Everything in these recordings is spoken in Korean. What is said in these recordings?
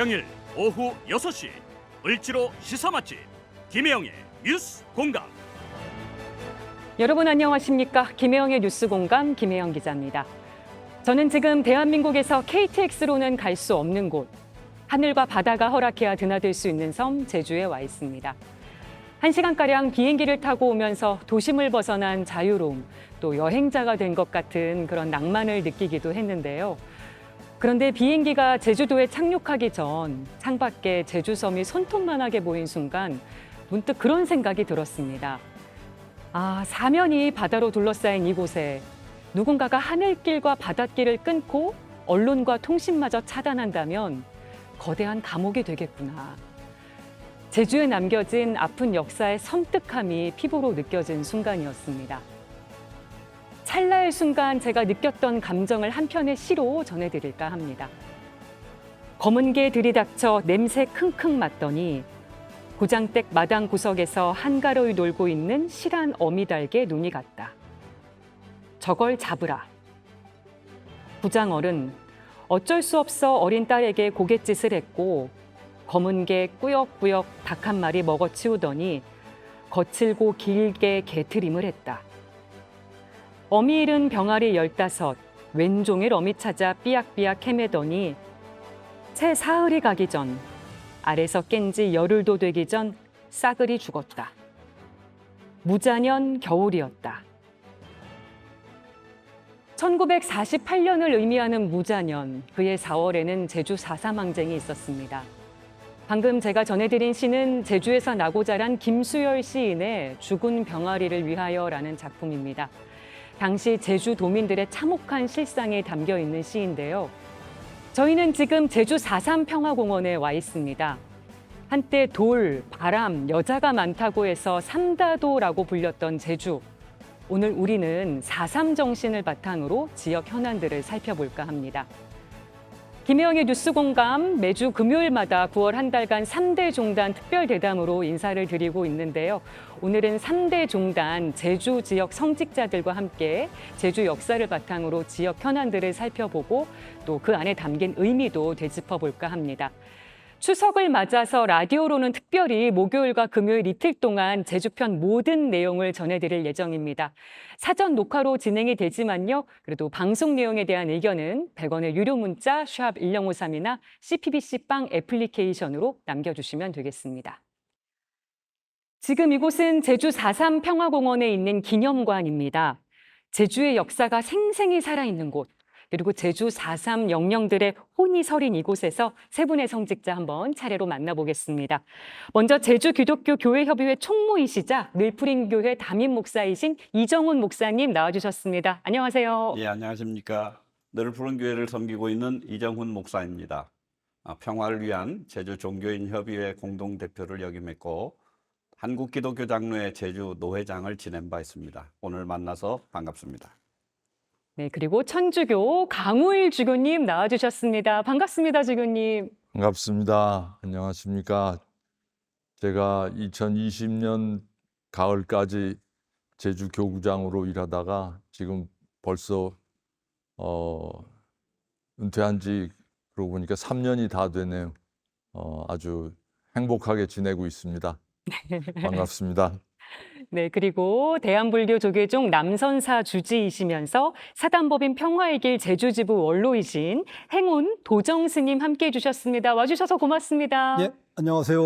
평일 오후 6시 을지로 시사 맛집 김혜영의 뉴스 공감. 여러분 안녕하십니까? 김혜영의 뉴스 공감 김혜영 기자입니다. 저는 지금 대한민국에서 KTX로는 갈 수 없는 곳, 하늘과 바다가 허락해야 드나들 수 있는 섬 제주에 와 있습니다. 1시간가량 비행기를 타고 오면서 도심을 벗어난 자유로움, 또 여행자가 된 것 같은 그런 낭만을 느끼기도 했는데요. 그런데 비행기가 제주도에 착륙하기 전 창밖에 제주섬이 손톱만하게 보인 순간 문득 그런 생각이 들었습니다. 사면이 바다로 둘러싸인 이곳에 누군가가 하늘길과 바닷길을 끊고 언론과 통신마저 차단한다면 거대한 감옥이 되겠구나. 제주에 남겨진 아픈 역사의 섬뜩함이 피부로 느껴진 순간이었습니다. 찰나의 순간 제가 느꼈던 감정을 한 편의 시로 전해드릴까 합니다. 검은 개 들이닥쳐 냄새 킁킁 맡더니 고장댁 마당 구석에서 한가로이 놀고 있는 실한 어미닭에 눈이 갔다. 저걸 잡으라. 부장어른 어쩔 수 없어 어린 딸에게 고갯짓을 했고 검은 개 꾸역꾸역 닭 한 마리 먹어치우더니 거칠고 길게 개트림을 했다. 어미 잃은 병아리 15, 왼종일 어미 찾아 삐약삐약 헤매더니 채 사흘이 가기 전 알에서 깬 지 열흘도 되기 전 싸그리 죽었다. 무자년 겨울이었다. 1948년을 의미하는 무자년, 그해 4월에는 제주 4.3 항쟁이 있었습니다. 방금 제가 전해드린 시는 제주에서 나고 자란 김수열 시인의 죽은 병아리를 위하여라는 작품입니다. 당시 제주 도민들의 참혹한 실상이 담겨 있는 시인데요. 저희는 지금 제주 4.3 평화공원에 와 있습니다. 한때 돌, 바람, 여자가 많다고 해서 삼다도라고 불렸던 제주. 오늘 우리는 4.3 정신을 바탕으로 지역 현안들을 살펴볼까 합니다. 김혜영의 뉴스 공감 매주 금요일마다 9월 한 달간 3대 종단 특별 대담으로 인사를 드리고 있는데요. 오늘은 3대 종단 제주 지역 성직자들과 함께 제주 역사를 바탕으로 지역 현안들을 살펴보고 또 그 안에 담긴 의미도 되짚어볼까 합니다. 추석을 맞아서 라디오로는 특별히 목요일과 금요일 이틀 동안 제주편 모든 내용을 전해드릴 예정입니다. 사전 녹화로 진행이 되지만요. 그래도 방송 내용에 대한 의견은 100원의 유료 문자 샵 1053이나 CPBC 빵 애플리케이션으로 남겨주시면 되겠습니다. 지금 이곳은 제주 4.3 평화공원에 있는 기념관입니다. 제주의 역사가 생생히 살아있는 곳. 그리고 제주 4.3 영령들의 혼이 서린 이곳에서 세 분의 성직자 한번 차례로 만나보겠습니다. 먼저 제주기독교교회협의회 총무이시자 늘푸린교회 담임 목사이신 이정훈 목사님 나와주셨습니다. 안녕하세요. 예, 안녕하십니까. 늘푸른교회를 섬기고 있는 이정훈 목사입니다. 평화를 위한 제주 종교인협의회 공동대표를 역임했고 한국기독교장로회 제주 노회장을 지낸 바 있습니다. 오늘 만나서 반갑습니다. 네, 그리고 천주교 강우일 주교님 나와주셨습니다. 반갑습니다, 주교님. 반갑습니다. 안녕하십니까. 제가 2020년 가을까지 제주 교구장으로 일하다가 지금 벌써 은퇴한 지 그러고 보니까 3년이 다 되네요. 아주 행복하게 지내고 있습니다. 반갑습니다. 네, 그리고 대한불교 조계종 남선사 주지이시면서 사단법인 평화의 길 제주지부 원로이신 행운 도정 스님 함께해 주셨습니다. 와주셔서 고맙습니다. 예, 안녕하세요.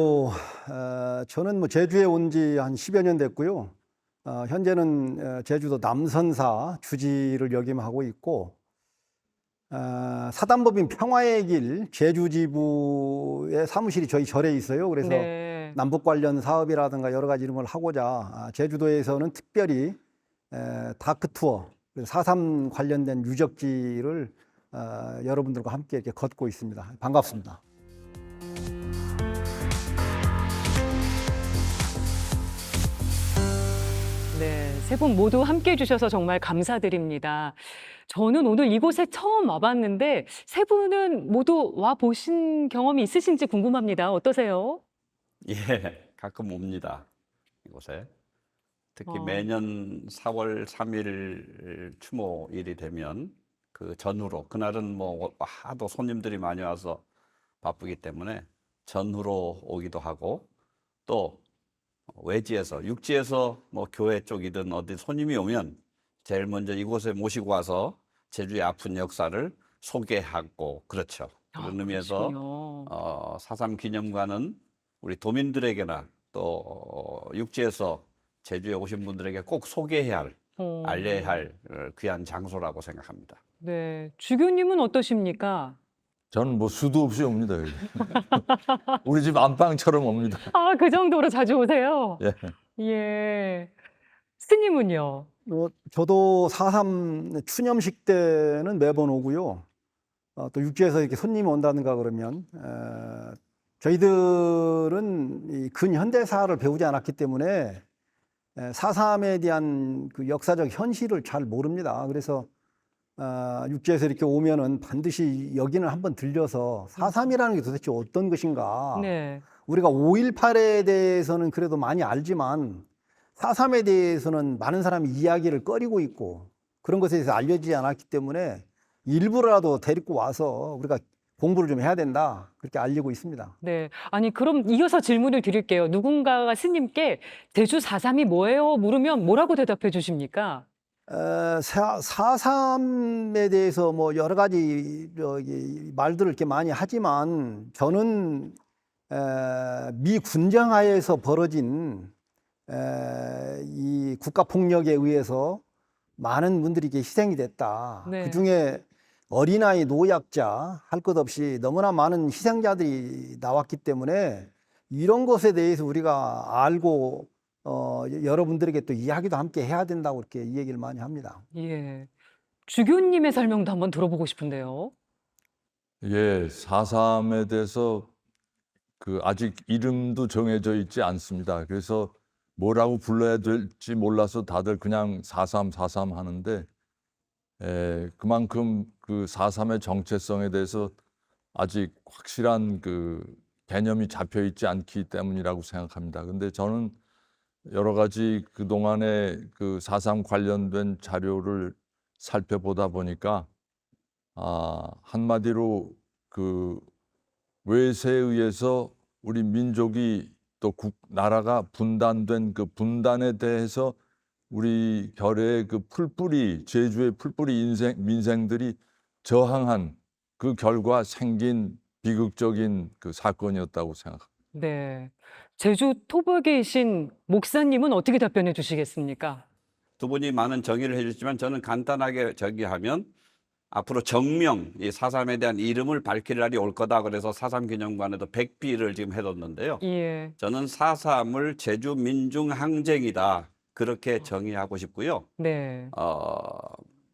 저는 제주에 온 지 한 10여 년 됐고요. 현재는 제주도 남선사 주지를 역임하고 있고 사단법인 평화의 길 제주지부의 사무실이 저희 절에 있어요. 그래서 네. 남북 관련 사업이라든가 여러 가지 이런 걸 하고자 제주도에서는 특별히 다크 투어, 4.3 관련된 유적지를 여러분들과 함께 이렇게 걷고 있습니다. 반갑습니다. 네, 세 분 모두 함께해 주셔서 정말 감사드립니다. 저는 오늘 이곳에 처음 와봤는데 세 분은 모두 와 보신 경험이 있으신지 궁금합니다. 어떠세요? 예, 가끔 옵니다. 이곳에. 특히 매년 4월 3일 추모일이 되면 그 전후로 그날은 뭐 하도 손님들이 많이 와서 바쁘기 때문에 전후로 오기도 하고 또 외지에서 육지에서 뭐 교회 쪽이든 어디 손님이 오면 제일 먼저 이곳에 모시고 와서 제주의 아픈 역사를 소개하고 그렇죠. 그런 의미에서 그러시군요. 4.3 기념관은 우리 도민들에게나 또 육지에서 제주에 오신 분들에게 꼭 소개해야 할, 알려야 할 귀한 장소라고 생각합니다. 네, 주교님은 어떠십니까? 저는 뭐 수도 없이 옵니다. 여기. 우리 집 안방처럼 옵니다. 아, 그 정도로 자주 오세요? 예. 예. 스님은요? 저도 4.3 추념식 때는 매번 오고요. 또 육지에서 이렇게 손님이 온다든가 그러면 저희들은 이 근현대사를 배우지 않았기 때문에 4.3에 대한 그 역사적 현실을 잘 모릅니다. 그래서 육지에서 이렇게 오면은 반드시 여기는 한번 들려서 4.3이라는 게 도대체 어떤 것인가. 네. 우리가 5.18에 대해서는 그래도 많이 알지만 4.3에 대해서는 많은 사람이 이야기를 꺼리고 있고 그런 것에 대해서 알려지지 않았기 때문에 일부라도 데리고 와서 우리가 공부를 좀 해야 된다. 그렇게 알리고 있습니다. 네. 아니, 그럼 이어서 질문을 드릴게요. 누군가가 스님께 제주 4.3이 뭐예요? 물으면 뭐라고 대답해 주십니까? 4.3에 대해서 뭐 여러 가지 말들을 이렇게 많이 하지만 저는 미 군정하에서 벌어진 이 국가 폭력에 의해서 많은 분들이 이렇게 희생이 됐다. 네. 그중에 어린아이, 노약자 할 것 없이 너무나 많은 희생자들이 나왔기 때문에 이런 것에 대해서 우리가 알고 여러분들에게 또 이야기도 함께 해야 된다고 이렇게 이 얘기를 많이 합니다. 예. 주교님의 설명도 한번 들어보고 싶은데요. 예, 4.3에 대해서 그 아직 이름도 정해져 있지 않습니다. 그래서 뭐라고 불러야 될지 몰라서 다들 그냥 4.3 하는데 그만큼 그 4.3의 정체성에 대해서 아직 확실한 그 개념이 잡혀 있지 않기 때문이라고 생각합니다. 근데 저는 여러 가지 그동안에 그 4.3 관련된 자료를 살펴보다 보니까 한마디로 그 외세에 의해서 우리 민족이 또 나라가 분단된 그 분단에 대해서 우리 결의 그 풀뿌리, 제주의 풀뿌리 민생들이 저항한 그 결과 생긴 비극적인 그 사건이었다고 생각합니다. 네. 제주 토박에 계신 목사님은 어떻게 답변해 주시겠습니까? 두 분이 많은 정의를 해주시지만 저는 간단하게 정의하면 앞으로 정명, 이 4.3에 대한 이름을 밝힐 날이 올 거다. 그래서 4.3 기념관에도 백비를 지금 해뒀는데요. 예. 저는 4.3을 제주 민중항쟁이다. 그렇게 정의하고 싶고요. 네.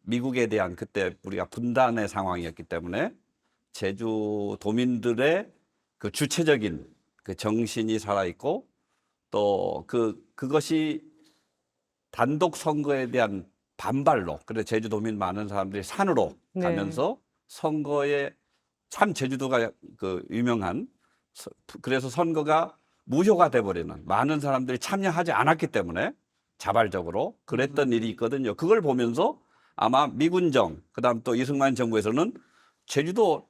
미국에 대한 그때 우리가 분단의 상황이었기 때문에 제주 도민들의 그 주체적인 그 정신이 살아있고 또 그것이 단독 선거에 대한 반발로 그래서 제주도민 많은 사람들이 산으로 네. 가면서 선거에 참 제주도가 그 유명한 그래서 선거가 무효가 돼버리는 많은 사람들이 참여하지 않았기 때문에 자발적으로 그랬던 일이 있거든요. 그걸 보면서 아마 미군정 그다음 또 이승만 정부에서는 제주도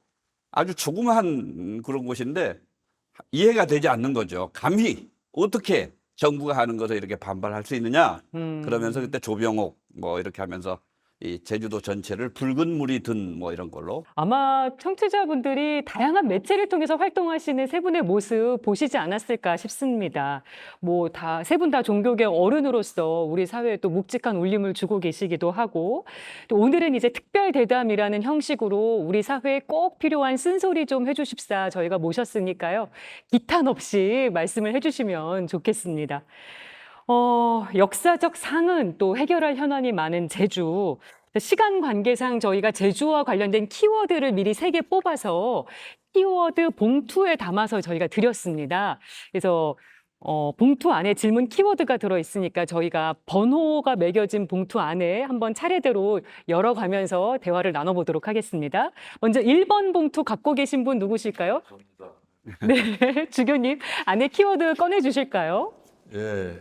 아주 조그마한 그런 곳인데 이해가 되지 않는 거죠. 감히 어떻게 정부가 하는 것을 이렇게 반발할 수 있느냐. 그러면서 그때 조병옥 뭐 이렇게 하면서 이 제주도 전체를 붉은 물이 든 뭐 이런 걸로. 아마 청취자분들이 다양한 매체를 통해서 활동하시는 세 분의 모습 보시지 않았을까 싶습니다. 뭐 세 분 다 종교계 어른으로서 우리 사회에 또 묵직한 울림을 주고 계시기도 하고 또 오늘은 이제 특별 대담이라는 형식으로 우리 사회에 꼭 필요한 쓴소리 좀 해주십사 저희가 모셨으니까요. 기탄 없이 말씀을 해주시면 좋겠습니다. 역사적 상흔 또 해결할 현안이 많은 제주. 시간 관계상 저희가 제주와 관련된 키워드를 미리 3개 뽑아서 키워드 봉투에 담아서 저희가 드렸습니다. 그래서 봉투 안에 질문 키워드가 들어있으니까 저희가 번호가 매겨진 봉투 안에 한번 차례대로 열어가면서 대화를 나눠보도록 하겠습니다. 먼저 1번 봉투 갖고 계신 분 누구실까요? 네, 주교님 안에 키워드 꺼내주실까요? 예,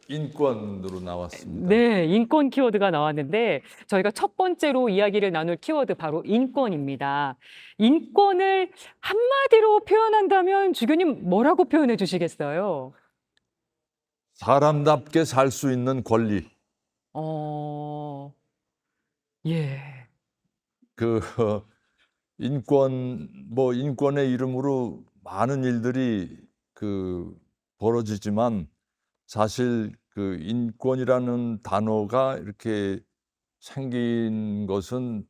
인권으로 나왔습니다. 네, 인권 키워드가 나왔는데 저희가 첫 번째로 이야기를 나눌 키워드 바로 인권입니다. 인권을 한마디로 표현한다면 주교님 뭐라고 표현해 주시겠어요? 사람답게 살 수 있는 권리. 어, 예. 그 인권의 이름으로 많은 일들이 벌어지지만 사실 그 인권이라는 단어가 이렇게 생긴 것은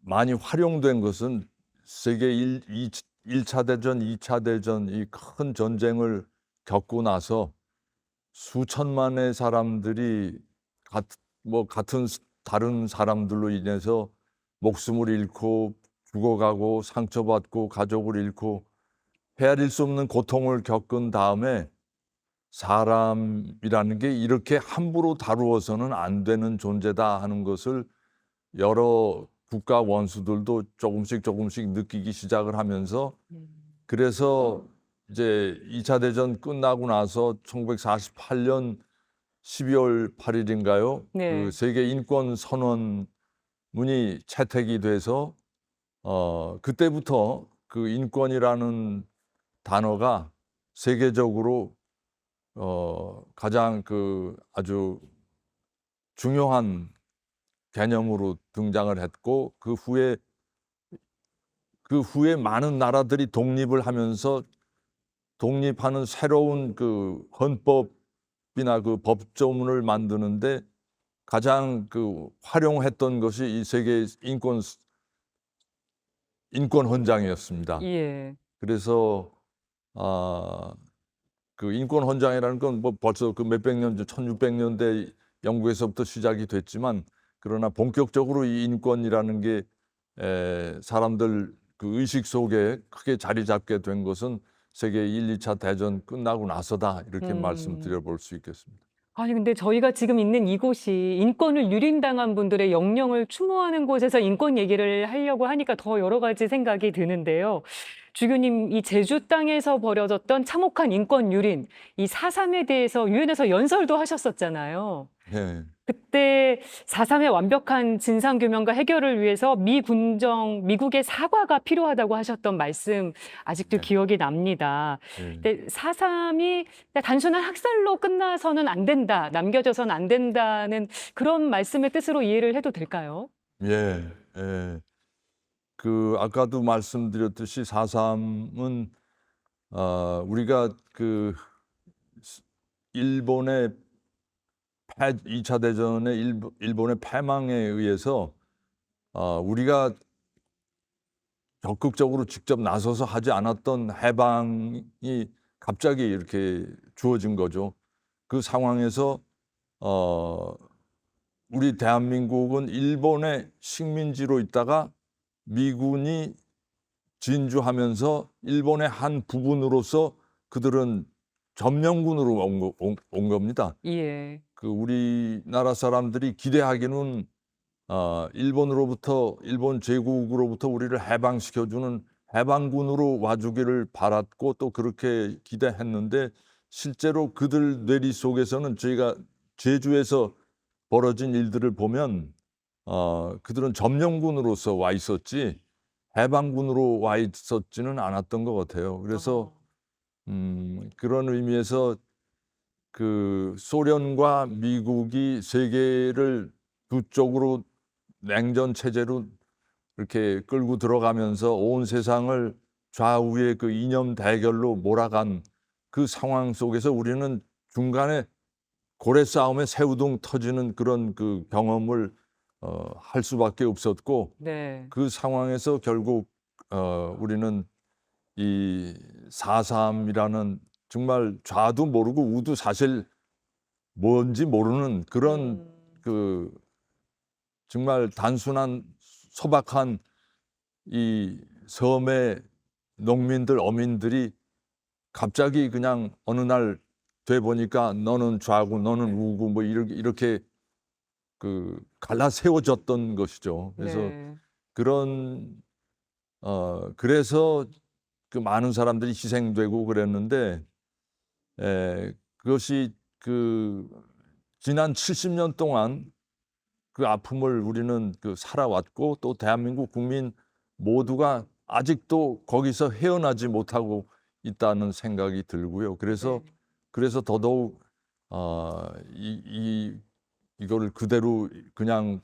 많이 활용된 것은 세계 1차 대전, 2차 대전 이 큰 전쟁을 겪고 나서 수천만의 사람들이 같은 다른 사람들로 인해서 목숨을 잃고 죽어가고 상처받고 가족을 잃고 헤아릴 수 없는 고통을 겪은 다음에 사람이라는 게 이렇게 함부로 다루어서는 안 되는 존재다 하는 것을 여러 국가 원수들도 조금씩 느끼기 시작을 하면서 그래서 이제 2차 대전 끝나고 나서 1948년 12월 8일인가요? 네. 그 세계 인권 선언문이 채택이 돼서 그때부터 그 인권이라는 단어가 세계적으로 가장 아주 중요한 개념으로 등장을 했고 그 후에 많은 나라들이 독립을 하면서 독립하는 새로운 그 헌법이나 그 법조문을 만드는데 가장 활용했던 것이 이 세계 인권 헌장이었습니다. 예. 그래서 그 인권 헌장이라는 건 뭐 벌써 그 몇백 년 전 1600년대 영국에서부터 시작이 됐지만 그러나 본격적으로 이 인권이라는 게 사람들 그 의식 속에 크게 자리 잡게 된 것은 세계 1, 2차 대전 끝나고 나서다 이렇게 말씀드려 볼 수 있겠습니다. 아니, 근데 저희가 지금 있는 이곳이 인권을 유린당한 분들의 영령을 추모하는 곳에서 인권 얘기를 하려고 하니까 더 여러 가지 생각이 드는데요. 주교님, 이 제주 땅에서 벌어졌던 참혹한 인권 유린, 이 4.3에 대해서 유엔에서 연설도 하셨었잖아요. 네. 그때 4.3의 완벽한 진상규명과 해결을 위해서 미국의 사과가 필요하다고 하셨던 말씀 아직도 네. 기억이 납니다. 네. 근데 4.3이 단순한 학살로 끝나서는 안 된다, 남겨져서는 안 된다는 그런 말씀의 뜻으로 이해를 해도 될까요? 예, 예. 아까도 말씀드렸듯이 4.3은 우리가 일본의 2차 대전의 일본의 패망에 의해서 우리가 적극적으로 직접 나서서 하지 않았던 해방이 갑자기 이렇게 주어진 거죠. 그 상황에서 우리 대한민국은 일본의 식민지로 있다가 미군이 진주하면서 일본의 한 부분으로서 그들은 점령군으로 온 겁니다. 예. 우리나라 사람들이 기대하기는 일본 제국으로부터 우리를 해방시켜주는 해방군으로 와주기를 바랐고 또 그렇게 기대했는데 실제로 그들 뇌리 속에서는 저희가 제주에서 벌어진 일들을 보면 그들은 점령군으로서 와 있었지 해방군으로 와 있었지는 않았던 것 같아요. 그래서 그런 의미에서 소련과 미국이 세계를 두 쪽으로 냉전 체제로 이렇게 끌고 들어가면서 온 세상을 좌우의 그 이념 대결로 몰아간 그 상황 속에서 우리는 중간에 고래 싸움에 새우등 터지는 그런 그 경험을 할 수밖에 없었고 네. 그 상황에서 결국 우리는 이 4.3이라는 정말 좌도 모르고 우도 사실 뭔지 모르는 그런 정말 단순한 소박한 이 섬의 농민들, 어민들이 갑자기 그냥 어느 날 돼 보니까 너는 좌고 너는 우고 뭐 이렇게 갈라 세워졌던 것이죠. 그래서 네. 그래서 많은 사람들이 희생되고 그랬는데 그것이 그 지난 70년 동안 그 아픔을 우리는 그 살아왔고 또 대한민국 국민 모두가 아직도 거기서 헤어나지 못하고 있다는 생각이 들고요. 그래서 더더욱 이거를 그대로 그냥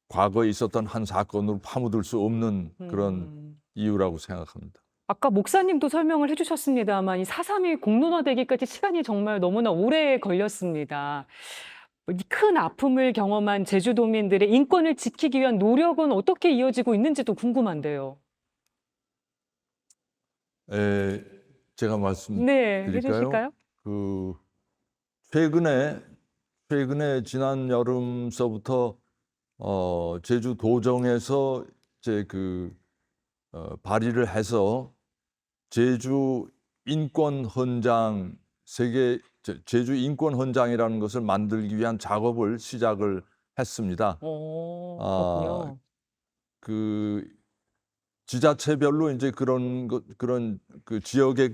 과거에 있었던 한 사건으로 파묻을 수 없는 그런 이유라고 생각합니다. 아까 목사님도 설명을 해주셨습니다만 이 4.3이 공론화되기까지 시간이 정말 너무나 오래 걸렸습니다. 이 큰 아픔을 경험한 제주도민들의 인권을 지키기 위한 노력은 어떻게 이어지고 있는지도 궁금한데요. 제가 네, 말씀드릴까요? 해주실까요? 그 최근에 지난 여름서부터 제주 도정에서 이제 발의를 해서 제주 인권 헌장 제주 인권 헌장이라는 것을 만들기 위한 작업을 시작을 했습니다. 그렇군요. 그 지자체별로 이제 그런 그 지역의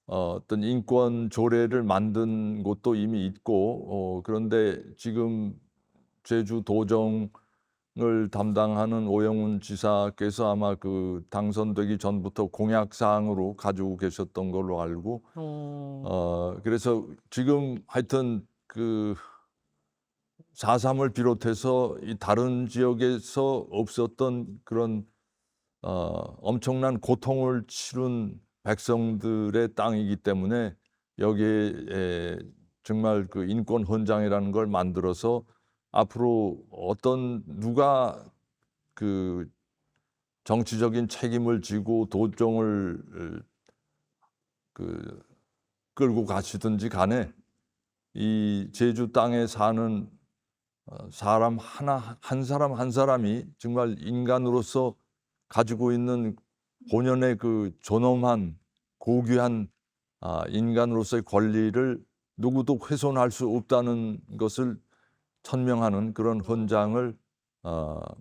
어떤 인권 조례를 만든 곳도 이미 있고 그런데 지금 제주 도정을 담당하는 오영훈 지사께서 아마 그 당선되기 전부터 공약 사항으로 가지고 계셨던 걸로 알고 그래서 지금 하여튼 그 4.3을 비롯해서 이 다른 지역에서 없었던 그런 엄청난 고통을 치른 백성들의 땅이기 때문에 여기에 정말 그 인권 헌장이라는 걸 만들어서 앞으로 누가 그 정치적인 책임을 지고 도정을 끌고 가시든지 간에 이 제주 땅에 사는 사람 한 사람이 정말 인간으로서 가지고 있는 본연의 그 존엄한 고귀한 인간으로서의 권리를 누구도 훼손할 수 없다는 것을 천명하는 그런 헌장을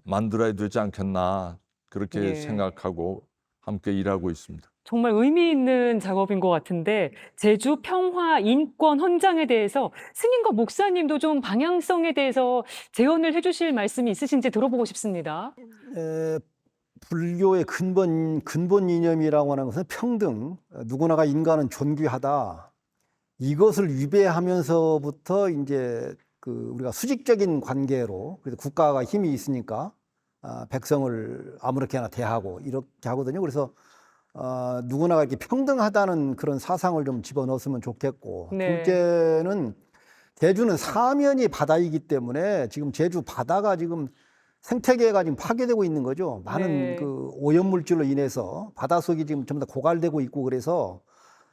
만들어야 되지 않겠나 그렇게 생각하고 함께 일하고 있습니다. 정말 의미 있는 작업인 것 같은데 제주 평화 인권 헌장에 대해서 스님과 목사님도 좀 방향성에 대해서 제언을 해주실 말씀이 있으신지 들어보고 싶습니다. 불교의 근본 이념이라고 하는 것은 평등, 누구나가 인간은 존귀하다. 이것을 위배하면서부터 이제 우리가 수직적인 관계로, 그래서 국가가 힘이 있으니까 백성을 아무렇게나 대하고 이렇게 하거든요. 그래서 누구나가 이렇게 평등하다는 그런 사상을 좀 집어넣었으면 좋겠고, 둘째는 제주는 사면이 바다이기 때문에 지금 제주 바다가 지금 생태계가 지금 파괴되고 있는 거죠. 많은 그 오염물질로 인해서 바닷속이 지금 전부 다 고갈되고 있고, 그래서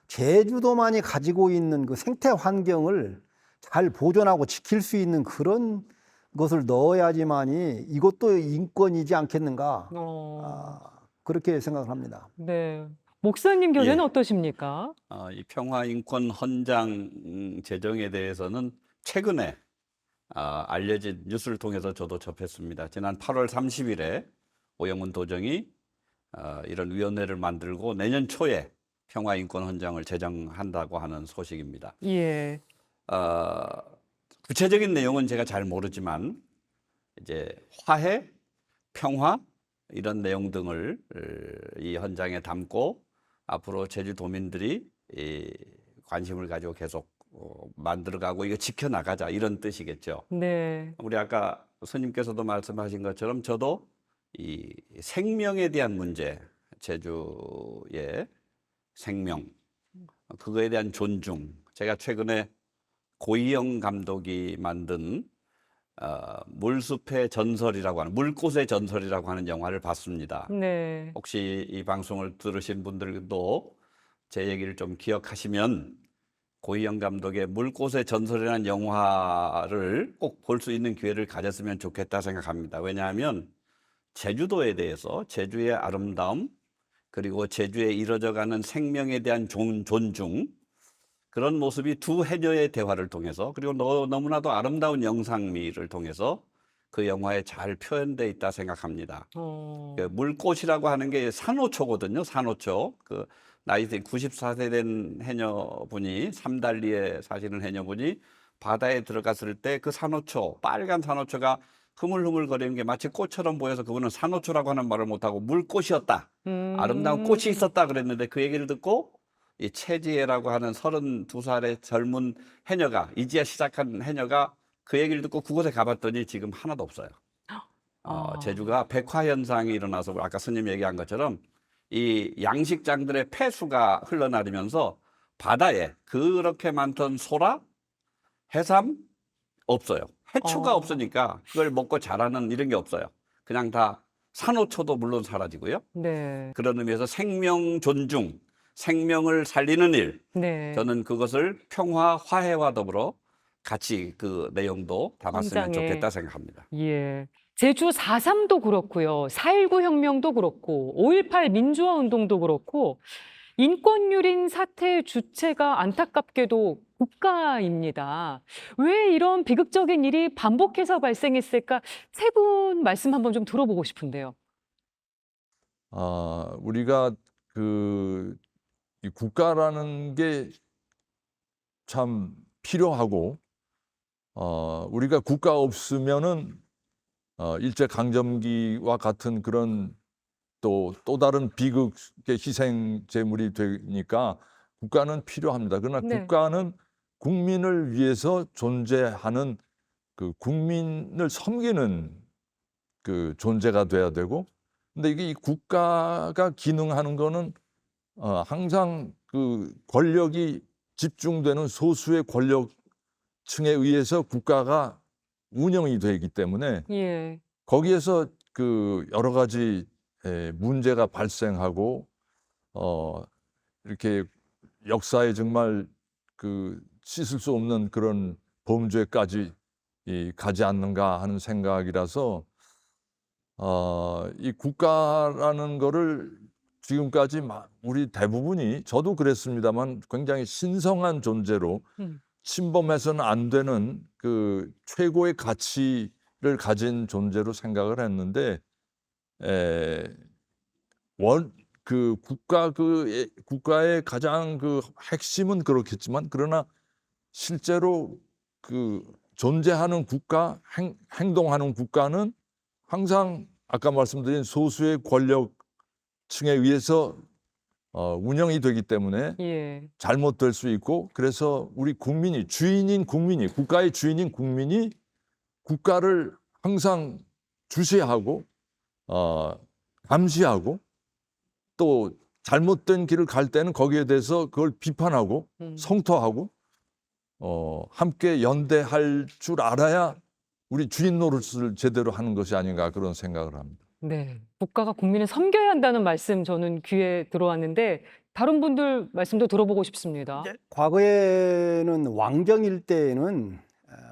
제주도만이 가지고 있는 그 생태 환경을 잘 보존하고 지킬 수 있는 그런 것을 넣어야지만이 이것도 인권이지 않겠는가, 그렇게 생각을 합니다. 네. 목사님 견해는 어떠십니까? 이 평화인권 헌장 제정에 대해서는 최근에 알려진 뉴스를 통해서 저도 접했습니다. 지난 8월 30일에 오영훈 도정이 이런 위원회를 만들고 내년 초에 평화인권 헌장을 제정한다고 하는 소식입니다. 예. 구체적인 내용은 제가 잘 모르지만 이제 화해, 평화 이런 내용 등을 이 헌장에 담고 앞으로 제주도민들이 관심을 가지고 계속 만들어가고 이거 지켜나가자 이런 뜻이겠죠. 네. 우리 아까 스님께서도 말씀하신 것처럼 저도 이 생명에 대한 문제, 제주의 생명, 그거에 대한 존중, 제가 최근에 고이영 감독이 만든 물숲의 전설이라고 하는, 물꽃의 전설이라고 하는 영화를 봤습니다. 네. 혹시 이 방송을 들으신 분들도 제 얘기를 좀 기억하시면 고이영 감독의 물꽃의 전설이라는 영화를 꼭 볼 수 있는 기회를 가졌으면 좋겠다 생각합니다. 왜냐하면 제주도에 대해서, 제주의 아름다움, 그리고 제주에 이루어져가는 생명에 대한 존중, 그런 모습이 두 해녀의 대화를 통해서, 그리고 너무나도 아름다운 영상미를 통해서 그 영화에 잘 표현되어 있다 생각합니다. 그 물꽃이라고 하는 게 산호초거든요. 산호초. 그 나이 94세 된 해녀분이 삼달리에 사시는 해녀분이 바다에 들어갔을 때 그 산호초, 빨간 산호초가 흐물흐물거리는 게 마치 꽃처럼 보여서 그분은 산호초라고 하는 말을 못하고 물꽃이었다. 아름다운 꽃이 있었다 그랬는데 그 얘기를 듣고 이 최지혜라고 하는 32살의 젊은 해녀가 이제야 시작한 해녀가 그 얘기를 듣고 그곳에 가봤더니 지금 하나도 없어요. 제주가 백화 현상이 일어나서 아까 스님 얘기한 것처럼 이 양식장들의 폐수가 흘러나르면서 바다에 그렇게 많던 소라, 해삼 없어요. 해초가 없으니까 그걸 먹고 자라는 이런 게 없어요. 그냥 다 산호초도 물론 사라지고요. 네. 그런 의미에서 생명 존중, 생명을 살리는 일, 네. 저는 그것을 평화, 화해와 더불어 같이 그 내용도 담았으면 성장에. 좋겠다 생각합니다. 예. 제주 4.3도 그렇고요. 4.19 혁명도 그렇고 5.18 민주화 운동도 그렇고 인권유린 사태의 주체가 안타깝게도 국가입니다. 왜 이런 비극적인 일이 반복해서 발생했을까? 세 분 말씀 한번 좀 들어보고 싶은데요. 우리가 이 국가라는 게 참 필요하고, 우리가 국가 없으면은 일제 강점기와 같은 그런 또 다른 비극의 희생 제물이 되니까 국가는 필요합니다. 그러나 네. 국가는 국민을 위해서 존재하는 그 국민을 섬기는 그 존재가 돼야 되고, 근데 이게 이 국가가 기능하는 거는 항상 그 권력이 집중되는 소수의 권력층에 의해서 국가가 운영이 되기 때문에 예. 거기에서 그 여러 가지 문제가 발생하고 이렇게 역사에 정말 그 씻을 수 없는 그런 범죄까지 가지 않는가 하는 생각이라서 이 국가라는 거를 지금까지 우리 대부분이, 저도 그랬습니다만, 굉장히 신성한 존재로 침범해서는 안 되는 그 최고의 가치를 가진 존재로 생각을 했는데, 국가의 가장 그 핵심은 그렇겠지만, 그러나 실제로 그 존재하는 국가, 행동하는 국가는 항상 아까 말씀드린 소수의 권력층에 의해서 운영이 되기 때문에 예. 잘못될 수 있고, 그래서 우리 국민이, 국가의 주인인 국민이 국가를 항상 주시하고 감시하고, 또 잘못된 길을 갈 때는 거기에 대해서 그걸 비판하고 성토하고 함께 연대할 줄 알아야 우리 주인 노릇을 제대로 하는 것이 아닌가, 그런 생각을 합니다. 네. 국가가 국민을 섬겨야 한다는 말씀 저는 귀에 들어왔는데 다른 분들 말씀도 들어보고 싶습니다. 과거에는 왕정일 때에는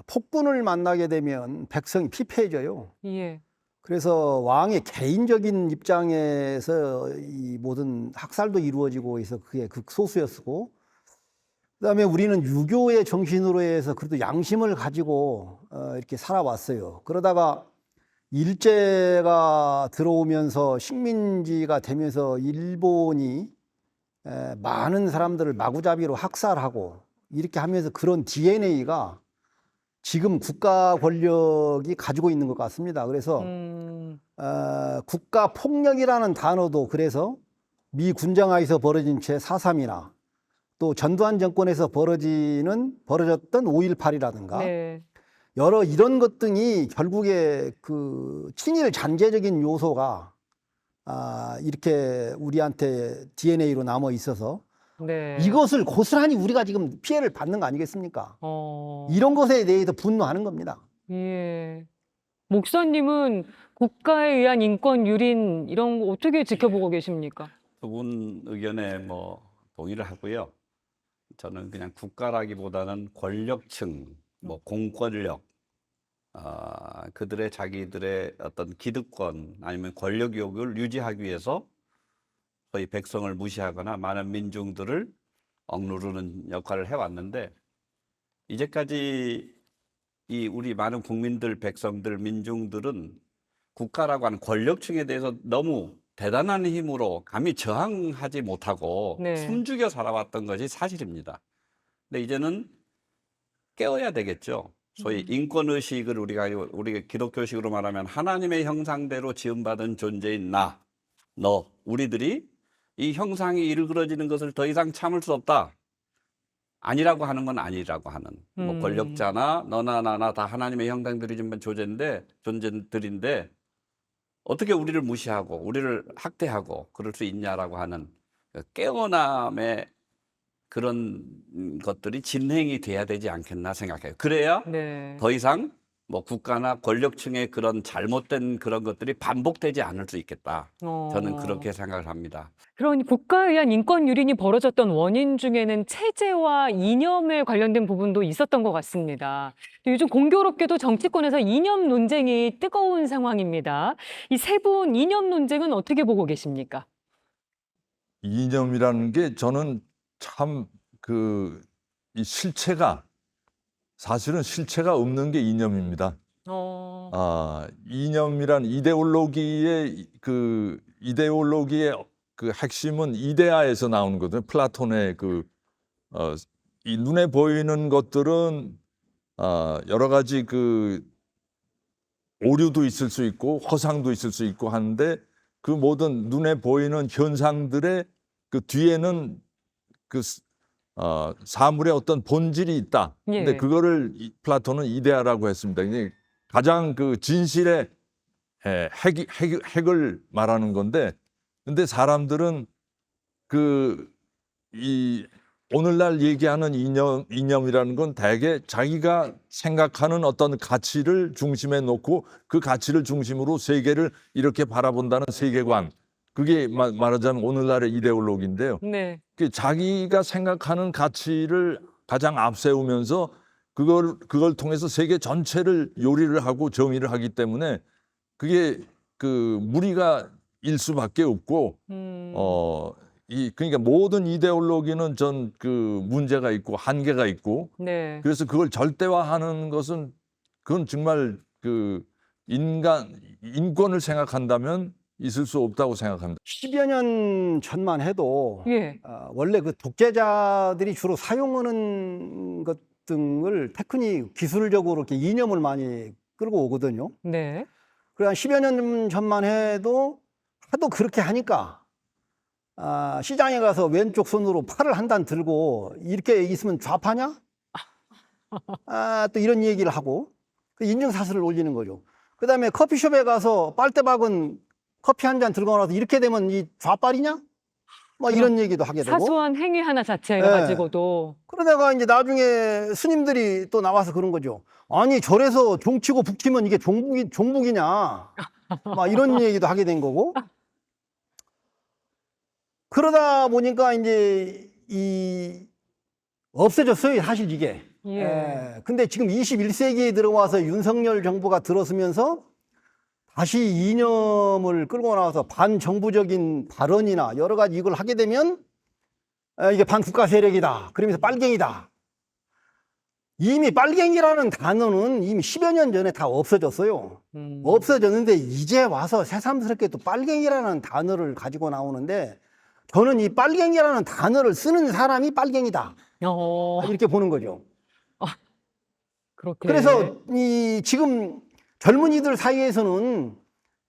폭군을 만나게 되면 백성이 피폐해져요. 예. 그래서 왕의 개인적인 입장에서 이 모든 학살도 이루어지고 해서 그게 극소수였고, 그다음에 우리는 유교의 정신으로 해서 그래도 양심을 가지고 이렇게 살아왔어요. 그러다가 일제가 들어오면서 식민지가 되면서 일본이 많은 사람들을 마구잡이로 학살하고 이렇게 하면서 그런 DNA가 지금 국가 권력이 가지고 있는 것 같습니다. 그래서 국가 폭력이라는 단어도 그래서 미 군정하에서 벌어진 제4.3이나 또 전두환 정권에서 벌어졌던 5.18이라든가 네. 여러 이런 것 등이 결국에 그 친일 잔재적인 요소가 이렇게 우리한테 DNA로 남아 있어서 네. 이것을 고스란히 우리가 지금 피해를 받는 거 아니겠습니까? 이런 것에 대해서 분노하는 겁니다. 예. 목사님은 국가에 의한 인권 유린 이런 거 어떻게 지켜보고 계십니까? 두 분 의견에 뭐 동의를 하고요. 저는 그냥 국가라기보다는 권력층, 뭐 공권력, 그들의 자기들의 어떤 기득권 아니면 권력욕을 유지하기 위해서 소위 백성을 무시하거나 많은 민중들을 억누르는 역할을 해왔는데, 이제까지 이 우리 많은 국민들, 백성들, 민중들은 국가라고 하는 권력층에 대해서 너무 대단한 힘으로 감히 저항하지 못하고 네. 숨죽여 살아왔던 것이 사실입니다. 근데 이제는 깨어야 되겠죠. 소위 인권의식을 우리가 기독교식으로 말하면 하나님의 형상대로 지음받은 존재인 너, 우리들이 이 형상이 일그러지는 것을 더 이상 참을 수 없다. 아니라고 하는 건 아니라고 하는. 뭐 권력자나 너나 나나 다 하나님의 형상들이 좀 존재들인데 어떻게 우리를 무시하고 우리를 학대하고 그럴 수 있냐라고 하는 깨어남의 그런 것들이 진행이 돼야 되지 않겠나 생각해요. 그래야 네. 더 이상 뭐 국가나 권력층의 그런 잘못된 그런 것들이 반복되지 않을 수 있겠다. 저는 그렇게 생각을 합니다. 그런 국가에 의한 인권 유린이 벌어졌던 원인 중에는 체제와 이념에 관련된 부분도 있었던 것 같습니다. 요즘 공교롭게도 정치권에서 이념 논쟁이 뜨거운 상황입니다. 이 세 분 이념 논쟁은 어떻게 보고 계십니까? 이념이라는 게 저는 참 이 실체가 사실은 실체가 없는 게 이념입니다. 이념이란 이데올로기의 그 핵심은 이데아에서 나오는 거거든요. 플라톤의 이 눈에 보이는 것들은 여러 가지 오류도 있을 수 있고 허상도 있을 수 있고 하는데 그 모든 눈에 보이는 현상들의 그 뒤에는 사물의 어떤 본질이 있다. 근데 예. 그거를 플라톤은 이데아라고 했습니다. 이게 가장 진실의 핵을 말하는 건데, 근데 사람들은 이 오늘날 얘기하는 이념이라는 건 대개 자기가 생각하는 어떤 가치를 중심에 놓고 그 가치를 중심으로 세계를 이렇게 바라본다는 세계관. 그게 말하자면 오늘날의 이데올로기인데요. 네. 자기가 생각하는 가치를 가장 앞세우면서 그걸 통해서 세계 전체를 요리를 하고 정의를 하기 때문에 그게 무리가 일 수밖에 없고 그러니까 모든 이데올로기는 문제가 있고 한계가 있고 네. 그래서 그걸 절대화하는 것은 그건 정말 인권을 생각한다면 있을 수 없다고 생각합니다. 10여 년 전만 해도 예. 원래 그 독재자들이 주로 사용하는 것 등을 테크닉 기술적으로 이렇게 이념을 많이 끌고 오거든요. 네. 그래 한 10여 년 전만 해도 하도 그렇게 하니까 시장에 가서 왼쪽 손으로 팔을 한 단 들고 이렇게 있으면 좌파냐? 또 이런 얘기를 하고 그 인증사슬을 올리는 거죠. 그 다음에 커피숍에 가서 빨대박은 커피 한 잔 들고 나서 이렇게 되면 이 좌빨이냐? 뭐 이런 얘기도 하게 되고. 사소한 행위 하나 자체 네. 가지고도. 그러다가 이제 나중에 스님들이 또 나와서 그런 거죠. 아니 절에서 종치고 북치면 이게 종북이냐? 막 이런 얘기도 하게 된 거고. 그러다 보니까 이제 없어졌어요, 사실 이게. 예. 근데 지금 21세기에 들어와서 윤석열 정부가 들어서면서 다시 이념을 끌고 나와서 반정부적인 발언이나 여러 가지 이걸 하게 되면 이게 반국가 세력이다. 그러면서 빨갱이다. 이미 빨갱이라는 단어는 이미 10여 년 전에 다 없어졌어요. 없어졌는데 이제 와서 새삼스럽게 또 빨갱이라는 단어를 가지고 나오는데 저는 이 빨갱이라는 단어를 쓰는 사람이 빨갱이다. 이렇게 보는 거죠. 그렇게. 그래서 지금 젊은이들 사이에서는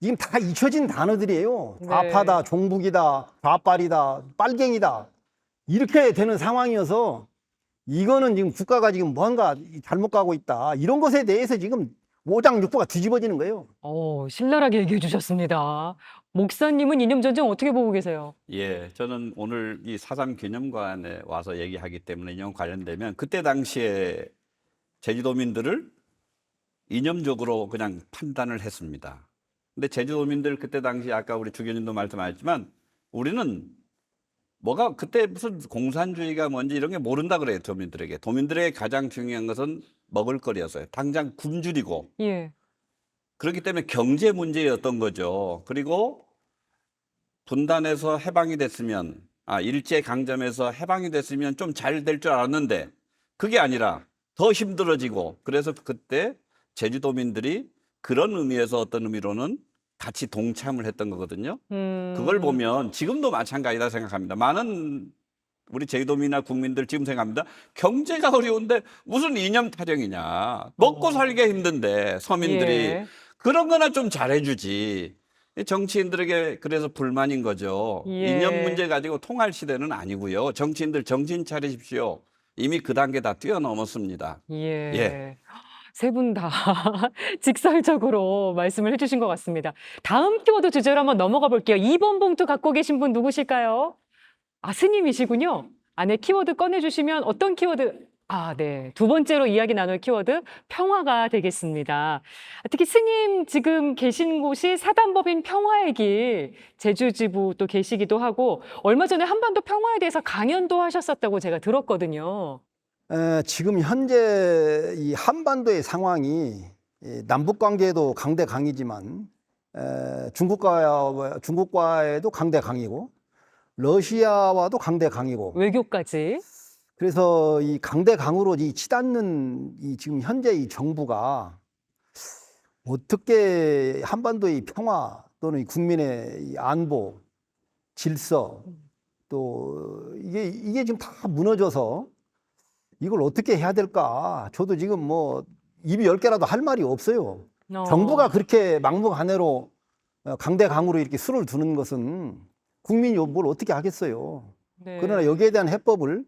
지금 다 잊혀진 단어들이에요. 네. 좌파다, 종북이다, 좌빨이다, 빨갱이다. 이렇게 되는 상황이어서 이거는 지금 국가가 지금 뭔가 잘못 가고 있다. 이런 것에 대해서 지금 오장육부가 뒤집어지는 거예요. 신랄하게 얘기해 주셨습니다. 목사님은 이념 전쟁 어떻게 보고 계세요? 예, 저는 오늘 이 4.3 기념관에 와서 얘기하기 때문에 이념 관련되면 그때 당시에 제주도민들을 이념적으로 그냥 판단을 했습니다. 근데 제주도민들 그때 당시 아까 우리 주교님도 말씀하셨지만 우리는 뭐가 그때 무슨 공산주의가 뭔지 이런 게 모른다 그래요, 도민들에게. 도민들에게 가장 중요한 것은 먹을거리였어요. 당장 굶주리고. 예. 그렇기 때문에 경제 문제였던 거죠. 그리고 분단에서 해방이 됐으면, 일제강점에서 해방이 됐으면 좀 잘 될 줄 알았는데 그게 아니라 더 힘들어지고 그래서 그때 제주도민들이 그런 의미에서 어떤 의미로는 같이 동참을 했던 거거든요. 음. 그걸 보면 지금도 마찬가지다 생각합니다. 많은 우리 제주도민이나 국민들 지금 생각합니다. 경제가 어려운데 무슨 이념 타령이냐. 먹고 살기가 힘든데 서민들이 예. 그런 거나 좀 잘해주지. 정치인들에게 그래서 불만인 거죠. 예. 이념 문제 가지고 통할 시대는 아니고요. 정치인들 정신 차리십시오. 이미 그 단계 다 뛰어넘었습니다. 예. 예. 세 분 다 직설적으로 말씀을 해주신 것 같습니다. 다음 키워드 주제로 한번 넘어가 볼게요. 2번 봉투 갖고 계신 분 누구실까요? 아, 스님이시군요. 안에 키워드 꺼내주시면 어떤 키워드? 아, 네. 두 번째로 이야기 나눌 키워드, 평화가 되겠습니다. 특히 스님 지금 계신 곳이 사단법인 평화의 길, 제주지부 또 계시기도 하고, 얼마 전에 한반도 평화에 대해서 강연도 하셨었다고 제가 들었거든요. 지금 현재 이 한반도의 상황이 남북 관계도 강대강이지만 중국과에도 강대강이고 러시아와도 강대강이고 외교까지. 그래서 이 강대강으로 이 치닫는 이 지금 현재 이 정부가 어떻게 한반도의 평화 또는 이 국민의 이 안보, 질서 또 이게 지금 다 무너져서 이걸 어떻게 해야 될까? 저도 지금 뭐 입이 10개라도 할 말이 없어요. 정부가 그렇게 막무가내로 강대강으로 이렇게 수를 두는 것은 국민이 뭘 어떻게 하겠어요. 네. 그러나 여기에 대한 해법을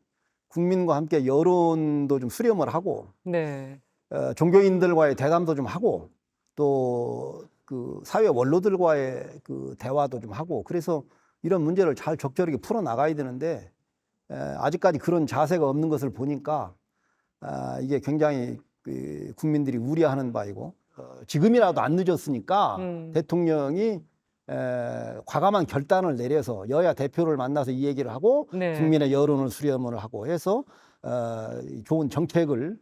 국민과 함께 여론도 좀 수렴을 하고 네. 종교인들과의 대담도 좀 하고 또 그 사회 원로들과의 그 대화도 좀 하고 그래서 이런 문제를 잘 적절하게 풀어 나가야 되는데 아직까지 그런 자세가 없는 것을 보니까 이게 굉장히 그 국민들이 우려하는 바이고 지금이라도 안 늦었으니까 대통령이 과감한 결단을 내려서 여야 대표를 만나서 이 얘기를 하고 네. 국민의 여론을 수렴을 하고 해서 좋은 정책을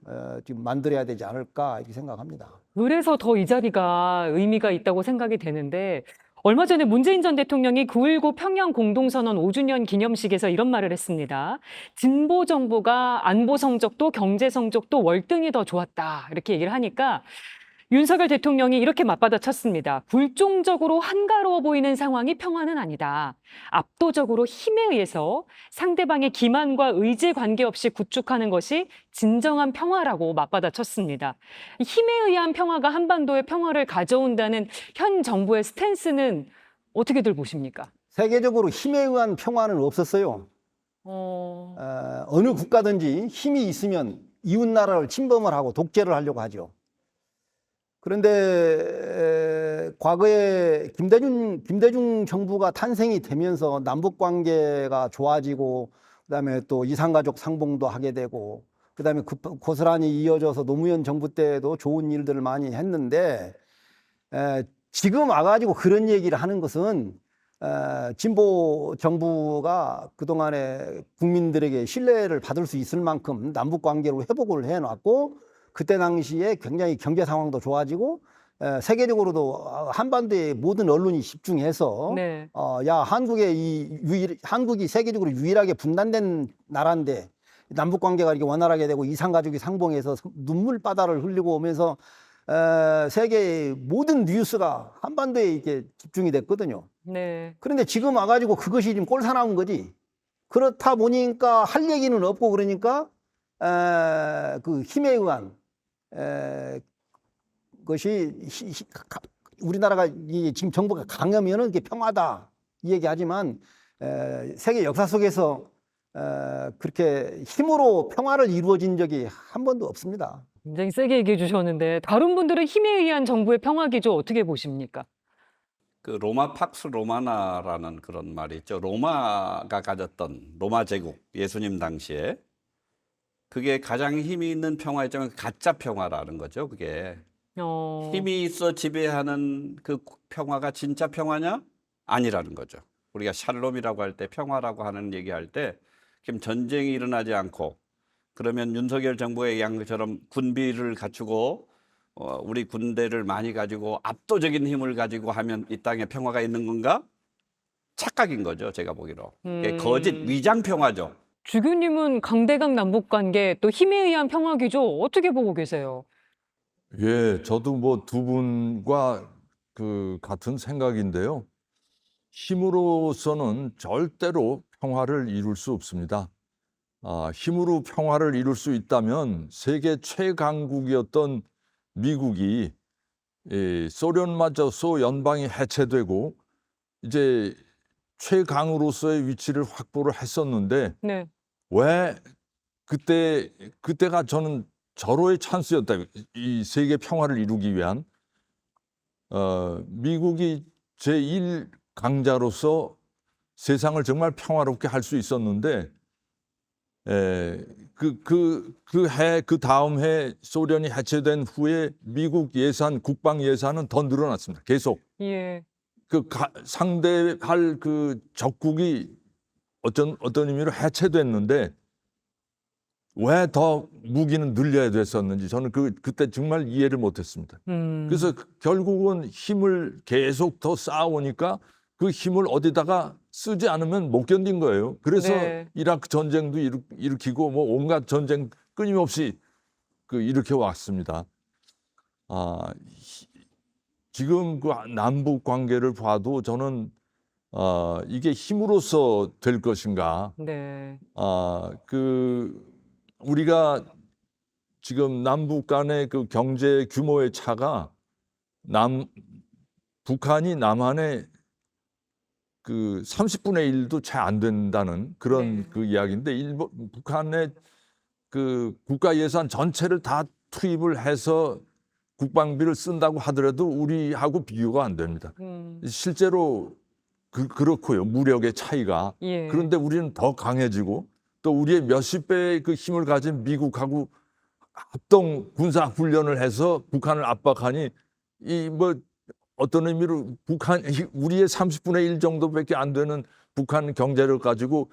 지금 만들어야 되지 않을까 이렇게 생각합니다. 그래서 더 이 자리가 의미가 있다고 생각이 되는데 얼마 전에 문재인 전 대통령이 9.19 평양 공동선언 5주년 기념식에서 이런 말을 했습니다. 진보 정부가 안보 성적도 경제 성적도 월등히 더 좋았다. 이렇게 얘기를 하니까 윤석열 대통령이 이렇게 맞받아쳤습니다. 굴종적으로 한가로워 보이는 상황이 평화는 아니다. 압도적으로 힘에 의해서 상대방의 기만과 의지에 관계없이 구축하는 것이 진정한 평화라고 맞받아쳤습니다. 힘에 의한 평화가 한반도의 평화를 가져온다는 현 정부의 스탠스는 어떻게들 보십니까? 세계적으로 힘에 의한 평화는 없었어요. 어느 국가든지 힘이 있으면 이웃 나라를 침범을 하고 독재를 하려고 하죠. 그런데 과거에 김대중 정부가 탄생이 되면서 남북 관계가 좋아지고 그다음에 또 이산가족 상봉도 하게 되고 그다음에 고스란히 이어져서 노무현 정부 때도 좋은 일들을 많이 했는데 지금 와가지고 그런 얘기를 하는 것은 진보 정부가 그동안에 국민들에게 신뢰를 받을 수 있을 만큼 남북 관계로 회복을 해놨고 그때 당시에 굉장히 경제 상황도 좋아지고 세계적으로도 한반도의 모든 언론이 집중해서 네. 야 한국이 세계적으로 유일하게 분단된 나라인데 남북 관계가 이렇게 원활하게 되고 이산가족이 상봉해서 눈물바다를 흘리고 오면서 세계의 모든 뉴스가 한반도에 이렇게 집중이 됐거든요. 네. 그런데 지금 와가지고 그것이 지금 꼴사나온 거지. 그렇다 보니까 할 얘기는 없고 그러니까 그 힘에 의한 것이 우리나라가 지금 정부가 강하면은 이게 평화다 이 얘기하지만 세계 역사 속에서 그렇게 힘으로 평화를 이루어진 적이 한 번도 없습니다. 굉장히 세게 얘기해 주셨는데 다른 분들은 힘에 의한 정부의 평화 기조 어떻게 보십니까? 그 로마 팍스 로마나라는 그런 말이 있죠. 로마가 가졌던 로마 제국 예수님 당시에 그게 가장 힘이 있는 평화였지만 가짜 평화라는 거죠. 그게 힘이 있어 지배하는 그 평화가 진짜 평화냐? 아니라는 거죠. 우리가 샬롬이라고 할 때 평화라고 하는 얘기할 때 지금 전쟁이 일어나지 않고 그러면 윤석열 정부가 얘기한 것처럼 군비를 갖추고 우리 군대를 많이 가지고 압도적인 힘을 가지고 하면 이 땅에 평화가 있는 건가? 착각인 거죠. 제가 보기로. 거짓 위장 평화죠. 주교님은 강대강 남북관계 또 힘에 의한 평화 기조 어떻게 보고 계세요? 예, 저도 뭐 두 분과 그 같은 생각인데요. 힘으로서는 절대로 평화를 이룰 수 없습니다. 힘으로 평화를 이룰 수 있다면 세계 최강국이었던 미국이 소련마저 소연방이 해체되고 이제 최강으로서의 위치를 확보를 했었는데 네. 왜 그때가 저는 절호의 찬스였다. 이 세계 평화를 이루기 위한 미국이 제1 강자로서 세상을 정말 평화롭게 할 수 있었는데 그 다음 해 소련이 해체된 후에 미국 예산, 국방 예산은 더 늘어났습니다. 계속 예. 상대할 그 적국이 어떤 의미로 해체됐는데 왜 더 무기는 늘려야 됐었는지 저는 그때 정말 이해를 못했습니다. 그래서 결국은 힘을 계속 더 쌓아오니까 그 힘을 어디다가 쓰지 않으면 못 견딘 거예요. 그래서 네. 이라크 전쟁도 일으키고 뭐 온갖 전쟁 끊임없이 일으켜 왔습니다. 지금 그 남북 관계를 봐도 저는 이게 힘으로써 될 것인가? 네. 우리가 지금 남북 간의 그 경제 규모의 차가 북한이 남한의 그 30분의 1도 채 안 된다는 그런 네. 그 이야기인데 북한의 그 국가 예산 전체를 다 투입을 해서 국방비를 쓴다고 하더라도 우리하고 비교가 안 됩니다. 실제로 그렇고요. 무력의 차이가. 예. 그런데 우리는 더 강해지고 또 우리의 몇십 배의 그 힘을 가진 미국하고 합동 군사 훈련을 해서 북한을 압박하니 어떤 의미로 우리의 30분의 1 정도밖에 안 되는 북한 경제력 가지고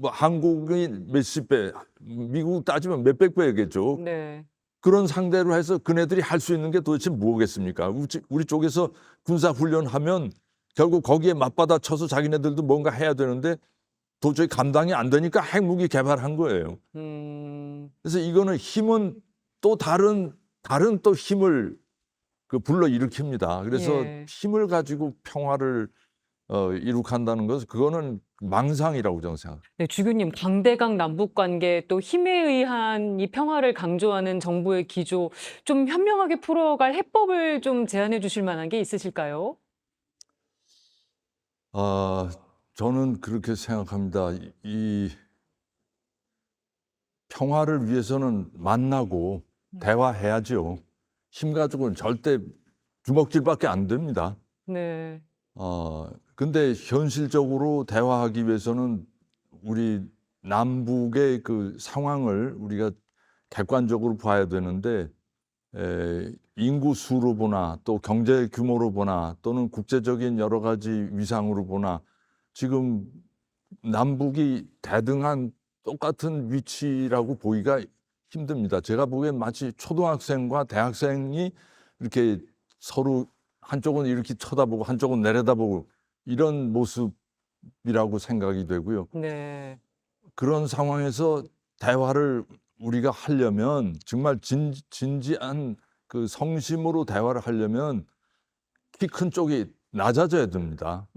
한국이 몇십 배, 미국 따지면 몇백 배겠죠. 네. 그런 상대로 해서 그네들이 할 수 있는 게 도대체 뭐겠습니까? 우리 쪽에서 군사 훈련하면 결국 거기에 맞받아 쳐서 자기네들도 뭔가 해야 되는데 도저히 감당이 안 되니까 핵무기 개발한 거예요. 그래서 이거는 힘은 또 다른 또 힘을 불러 일으킵니다. 그래서 예. 힘을 가지고 평화를 이룩한다는 것은 그거는 망상이라고 저는 생각합니다. 네, 주교님, 강대강 남북 관계 또 힘에 의한 이 평화를 강조하는 정부의 기조 좀 현명하게 풀어갈 해법을 좀 제안해 주실 만한 게 있으실까요? 저는 그렇게 생각합니다. 이 평화를 위해서는 만나고 대화해야죠. 힘 가지고는 절대 주먹질밖에 안 됩니다. 네. 근데 현실적으로 대화하기 위해서는 우리 남북의 그 상황을 우리가 객관적으로 봐야 되는데 인구 수로 보나 또 경제 규모로 보나 또는 국제적인 여러 가지 위상으로 보나 지금 남북이 대등한 똑같은 위치라고 보기가 힘듭니다. 제가 보기엔 마치 초등학생과 대학생이 이렇게 서로 한쪽은 이렇게 쳐다보고 한쪽은 내려다보고 이런 모습이라고 생각이 되고요. 네. 그런 상황에서 대화를 우리가 하려면 정말 진지한 그 성심으로 대화를 하려면 키 큰 쪽이 낮아져야 됩니다.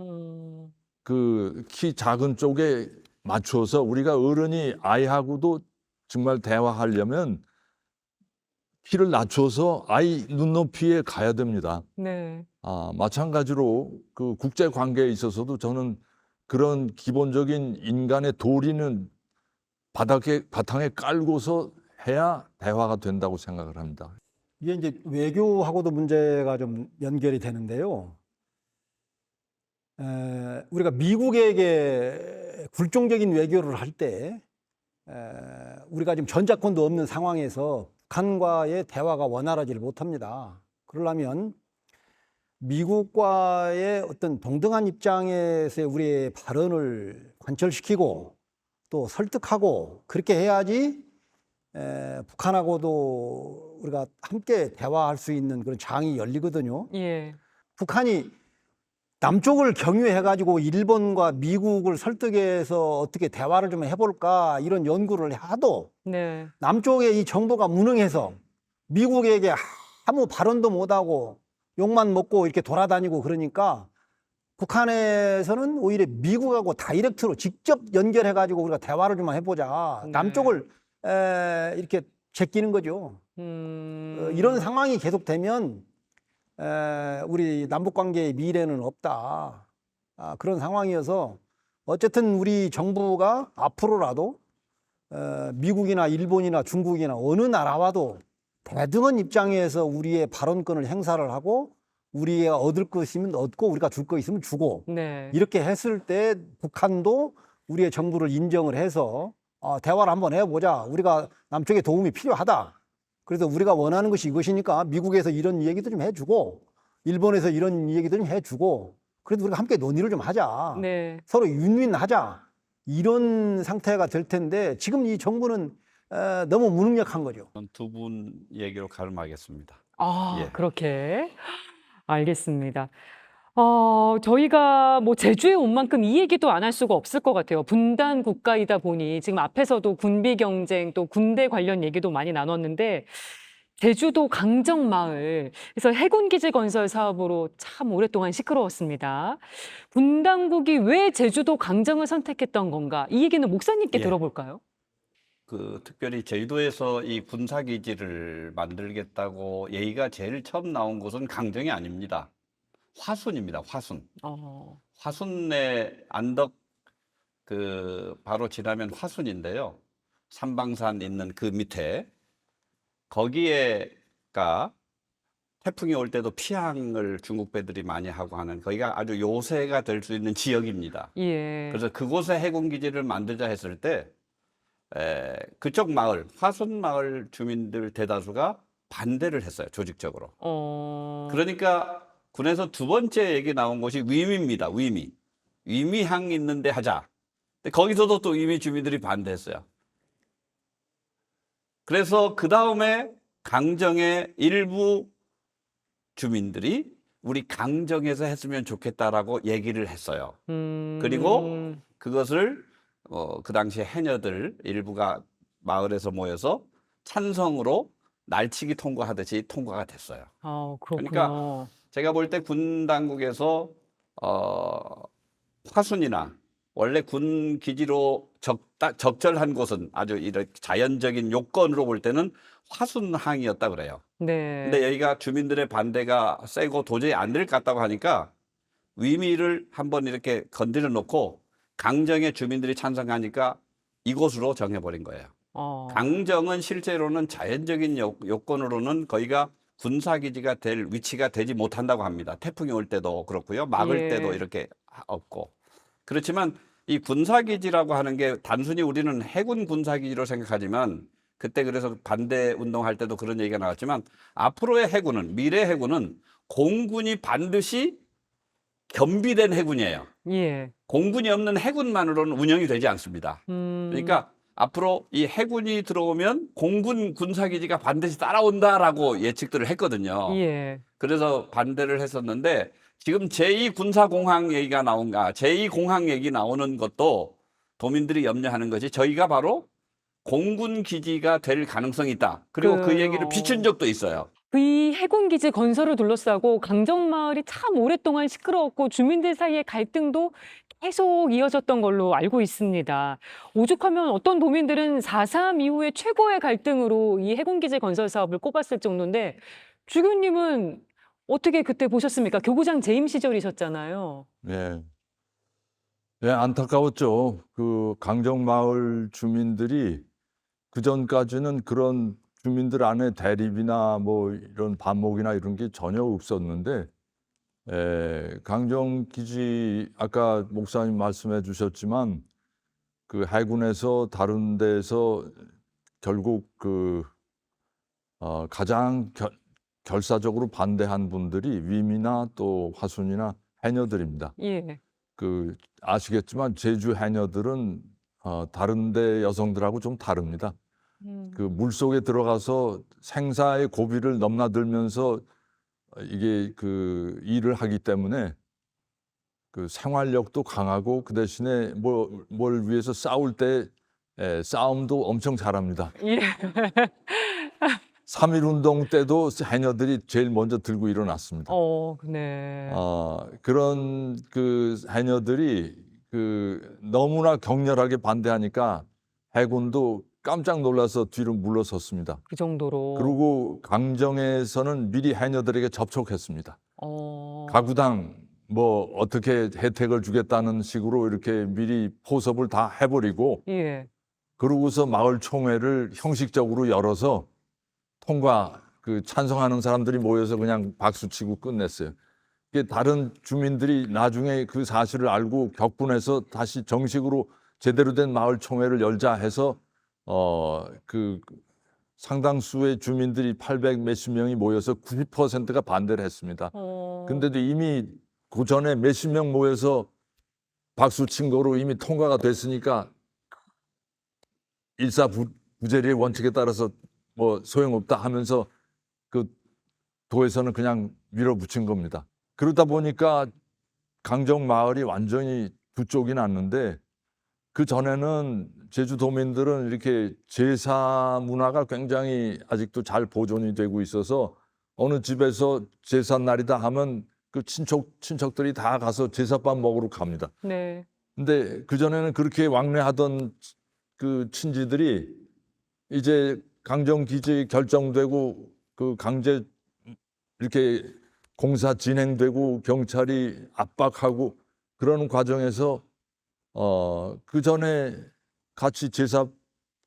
그 키 작은 쪽에 맞춰서 우리가 어른이 아이하고도 정말 대화하려면 키를 낮춰서 아이 눈높이에 가야 됩니다. 네. 마찬가지로 그 국제 관계에 있어서도 저는 그런 기본적인 인간의 도리는 바탕에 깔고서 해야 대화가 된다고 생각을 합니다. 이게 이제 외교하고도 문제가 좀 연결이 되는데요. 우리가 미국에게 굴종적인 외교를 할 때 우리가 지금 전작권도 없는 상황에서 북한과의 대화가 원활하지를 못합니다. 그러려면 미국과의 어떤 동등한 입장에서의 우리의 발언을 관철시키고 또 설득하고 그렇게 해야지 북한하고도 우리가 함께 대화할 수 있는 그런 장이 열리거든요. 예. 북한이 남쪽을 경유해가지고 일본과 미국을 설득해서 어떻게 대화를 좀 해볼까 이런 연구를 하도 네. 남쪽의 이 정도가 무능해서 미국에게 아무 발언도 못하고 욕만 먹고 이렇게 돌아다니고 그러니까 북한에서는 오히려 미국하고 다이렉트로 직접 연결해가지고 우리가 대화를 좀 해보자. 네. 남쪽을 이렇게 제끼는 거죠. 이런 상황이 계속되면 우리 남북 관계의 미래는 없다. 그런 상황이어서 어쨌든 우리 정부가 앞으로라도 미국이나 일본이나 중국이나 어느 나라와도 대등한 입장에서 우리의 발언권을 행사를 하고 우리가 얻을 것이면 얻고 우리가 줄 거 있으면 주고 네. 이렇게 했을 때 북한도 우리의 정부를 인정을 해서 대화를 한번 해보자. 우리가 남쪽에 도움이 필요하다. 그래서 우리가 원하는 것이 이것이니까 미국에서 이런 얘기도 좀 해주고 일본에서 이런 얘기도 좀 해주고 그래도 우리가 함께 논의를 좀 하자. 네. 서로 윈윈하자. 이런 상태가 될 텐데 지금 이 정부는 너무 무능력한 거죠. 두 분 얘기로 가름하겠습니다. 예. 그렇게 알겠습니다. 저희가 뭐 제주에 온 만큼 이 얘기도 안 할 수가 없을 것 같아요. 분단 국가이다 보니 지금 앞에서도 군비 경쟁 또 군대 관련 얘기도 많이 나눴는데 제주도 강정마을 그래서 해군 기지 건설 사업으로 참 오랫동안 시끄러웠습니다. 분당국이 왜 제주도 강정을 선택했던 건가? 이 얘기는 목사님께 예. 들어볼까요? 특별히 제주도에서 이 군사기지를 만들겠다고 얘기가 제일 처음 나온 곳은 강정이 아닙니다. 화순입니다. 화순. 화순의 안덕 바로 지나면 화순인데요. 삼방산 있는 그 밑에 거기에가 태풍이 올 때도 피항을 중국 배들이 많이 하고 하는 거기가 아주 요새가 될 수 있는 지역입니다. 예. 그래서 그곳에 해군 기지를 만들자 했을 때 그쪽 마을, 화순 마을 주민들 대다수가 반대를 했어요, 조직적으로. 그러니까 군에서 두 번째 얘기 나온 곳이 위미입니다, 위미. 위미항 있는데 하자. 근데 거기서도 또 위미 주민들이 반대했어요. 그래서 그 다음에 강정의 일부 주민들이 우리 강정에서 했으면 좋겠다라고 얘기를 했어요. 그리고 그것을 그 당시에 해녀들 일부가 마을에서 모여서 찬성으로 날치기 통과하듯이 통과가 됐어요. 그렇군요. 그러니까 제가 볼 때 군 당국에서 화순이나 원래 군 기지로 적절한 곳은 아주 이렇게 자연적인 요건으로 볼 때는 화순항이었다 그래요. 네. 근데 여기가 주민들의 반대가 세고 도저히 안 될 것 같다고 하니까 위미를 한번 이렇게 건드려 놓고 강정의 주민들이 찬성하니까 이곳으로 정해버린 거예요. 강정은 실제로는 자연적인 요건으로는 거기가 군사기지가 될 위치가 되지 못한다고 합니다. 태풍이 올 때도 그렇고요. 막을 예. 때도 이렇게 없고. 그렇지만 이 군사기지라고 하는 게 단순히 우리는 해군 군사기지로 생각하지만 그때 그래서 반대 운동할 때도 그런 얘기가 나왔지만 앞으로의 해군은 미래 해군은 공군이 반드시 겸비된 해군이에요. 예. 공군이 없는 해군만으로는 운영이 되지 않습니다. 그러니까 앞으로 이 해군이 들어오면 공군 군사기지가 반드시 따라온다라고 예측들을 했거든요. 예. 그래서 반대를 했었는데 지금 제2군사공항 얘기가 제2공항 얘기 나오는 것도 도민들이 염려하는 것이 저희가 바로 공군 기지가 될 가능성이 있다. 그리고 그 얘기를 비춘 적도 있어요. 이 해군 기지 건설을 둘러싸고 강정마을이 참 오랫동안 시끄러웠고 주민들 사이의 갈등도 계속 이어졌던 걸로 알고 있습니다. 오죽하면 어떤 도민들은 4.3 이후에 최고의 갈등으로 이 해군 기지 건설 사업을 꼽았을 정도인데 주 교님은 어떻게 그때 보셨습니까? 교구장 재임 시절이셨잖아요. 예. 예, 안타까웠죠. 그 강정마을 주민들이 그 전까지는 그런 주민들 안에 대립이나 뭐 이런 반목이나 이런 게 전혀 없었는데 강정기지 아까 목사님 말씀해 주셨지만 그 해군에서 다른 데서 결국 가장 결사적으로 반대한 분들이 위미나 또 화순이나 해녀들입니다. 예. 아시겠지만 제주 해녀들은 다른 데 여성들하고 좀 다릅니다. 그 물속에 들어가서 생사의 고비를 넘나들면서 이게 일을 하기 때문에 그 생활력도 강하고 그 대신에 뭘 위해서 싸울 때 싸움도 엄청 잘합니다. 예. 3.1운동 때도 해녀들이 제일 먼저 들고 일어났습니다. 네. 그런 그 해녀들이 그 너무나 격렬하게 반대하니까 해군도 깜짝 놀라서 뒤로 물러섰습니다. 그 정도로. 그리고 강정에서는 미리 해녀들에게 접촉했습니다. 가구당 뭐 어떻게 혜택을 주겠다는 식으로 이렇게 미리 포섭을 다 해버리고 예. 그러고서 마을 총회를 형식적으로 열어서 통과 그 찬성하는 사람들이 모여서 그냥 박수치고 끝냈어요. 이게 다른 주민들이 나중에 그 사실을 알고 격분해서 다시 정식으로 제대로 된 마을 총회를 열자 해서 그 상당수의 주민들이 800 몇십 명이 모여서 90%가 반대를 했습니다. 근데도 이미 그 전에 몇십 명 모여서 박수 친 거로 이미 통과가 됐으니까 일사부재리의 원칙에 따라서 뭐 소용없다 하면서 그 도에서는 그냥 밀어붙인 겁니다. 그러다 보니까 강정 마을이 완전히 두 쪽이 났는데 그 전에는 제주도민들은 이렇게 제사 문화가 굉장히 아직도 잘 보존이 되고 있어서 어느 집에서 제사 날이다 하면 그 친척들이 다 가서 제사밥 먹으러 갑니다. 네. 근데 그 전에는 그렇게 왕래하던 그 친지들이 이제 강정 기지 결정되고 그 강제 이렇게 공사 진행되고 경찰이 압박하고 그러는 과정에서 그 전에 같이 제사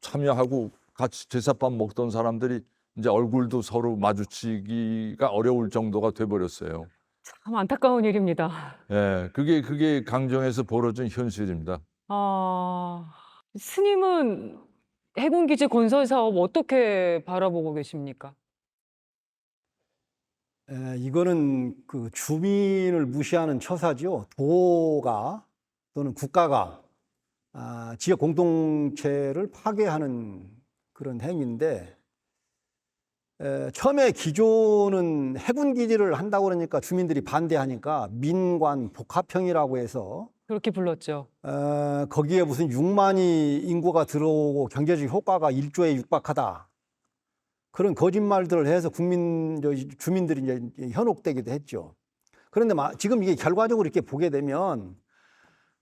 참여하고 같이 제사밥 먹던 사람들이 이제 얼굴도 서로 마주치기가 어려울 정도가 돼버렸어요. 참 안타까운 일입니다. 예, 그게 강정에서 벌어진 현실입니다. 스님은 해군기지 건설 사업 어떻게 바라보고 계십니까? 이거는 그 주민을 무시하는 처사죠. 도가 또는 국가가 지역 공동체를 파괴하는 그런 행위인데 처음에 기조는 해군 기지를 한다고 그러니까 주민들이 반대하니까 민관 복합형이라고 해서 그렇게 불렀죠. 거기에 무슨 6만이 인구가 들어오고 경제적 효과가 1조에 육박하다. 그런 거짓말들을 해서 주민들이 이제 현혹되기도 했죠. 그런데 지금 이게 결과적으로 이렇게 보게 되면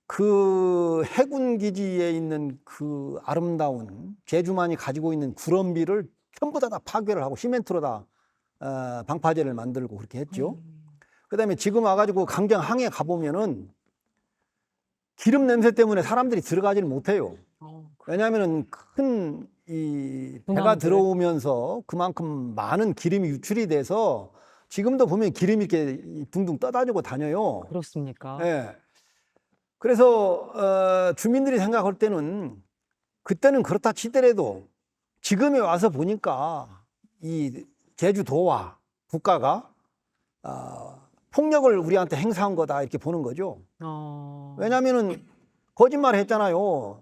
그 해군 기지에 있는 그 아름다운 제주만이 가지고 있는 구럼비를 전부 다 파괴를 하고 시멘트로 다 방파제를 만들고 그렇게 했죠. 그다음에 지금 와가지고 강정 항에 가보면은 기름 냄새 때문에 사람들이 들어가지를 못해요. 왜냐하면은 큰 이 배가 분함들. 들어오면서 그만큼 많은 기름이 유출이 돼서 지금도 보면 기름이 이렇게 둥둥 떠다니고 다녀요. 그렇습니까? 예. 그래서 주민들이 생각할 때는 그때는 그렇다 치더라도 지금에 와서 보니까 이 제주도와 국가가 폭력을 우리한테 행사한 거다 이렇게 보는 거죠. 왜냐하면은 거짓말 했잖아요.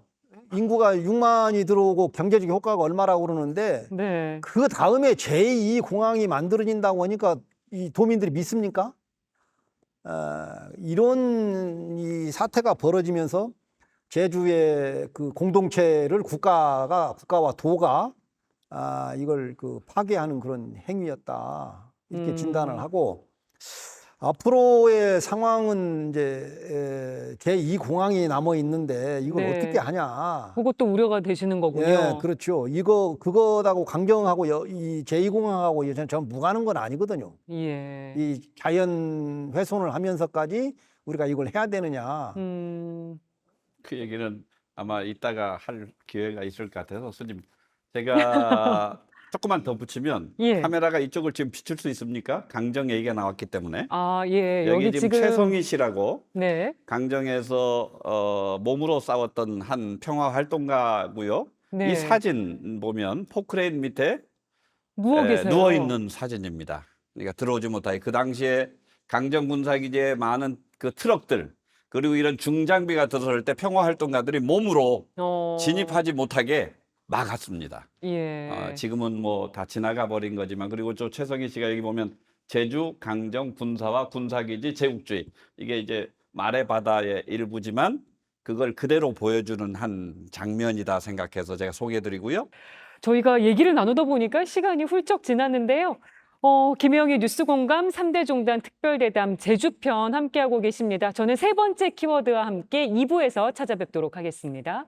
인구가 6만이 들어오고 경제적 효과가 얼마라고 그러는데 네. 그 다음에 제2공항이 만들어진다고 하니까 이 도민들이 믿습니까? 이런 이 사태가 벌어지면서 제주의 그 공동체를 국가와 도가 이걸 그 파괴하는 그런 행위였다 이렇게 진단을 하고 앞으로의 상황은 이제 제2공항이 남아 있는데 이걸 네. 어떻게 하냐? 그것도 우려가 되시는 거군요. 예, 그렇죠. 그거하고 강정하고 이 제2공항하고 전 무관한 건 아니거든요. 예. 이 자연 훼손을 하면서까지 우리가 이걸 해야 되느냐. 그 얘기는 아마 이따가 할 기회가 있을 것 같아서 스님 제가 조금만 더 붙이면 예. 카메라가 이쪽을 지금 비출 수 있습니까? 강정 얘기가 나왔기 때문에 예. 여기 여기 지금 최성희 씨라고 네. 강정에서 몸으로 싸웠던 한 평화 활동가고요. 네. 이 사진 보면 포크레인 밑에 누워 계세요. 누워 있는 사진입니다. 그러니까 들어오지 못하게 그 당시에 강정 군사기지에 많은 그 트럭들 그리고 이런 중장비가 들어설 때 평화 활동가들이 몸으로 진입하지 못하게 막았습니다. 예. 지금은 뭐 다 지나가 버린 거지만 그리고 저 최성희 씨가 여기 보면 제주 강정 군사와 군사기지 제국주의 이게 이제 말의 바다의 일부지만 그걸 그대로 보여주는 한 장면이다 생각해서 제가 소개해드리고요. 저희가 얘기를 나누다 보니까 시간이 훌쩍 지났는데요. 김혜영의 뉴스공감 3대 종단 특별대담 제주편 함께하고 계십니다. 저는 세 번째 키워드와 함께 2부에서 찾아뵙도록 하겠습니다.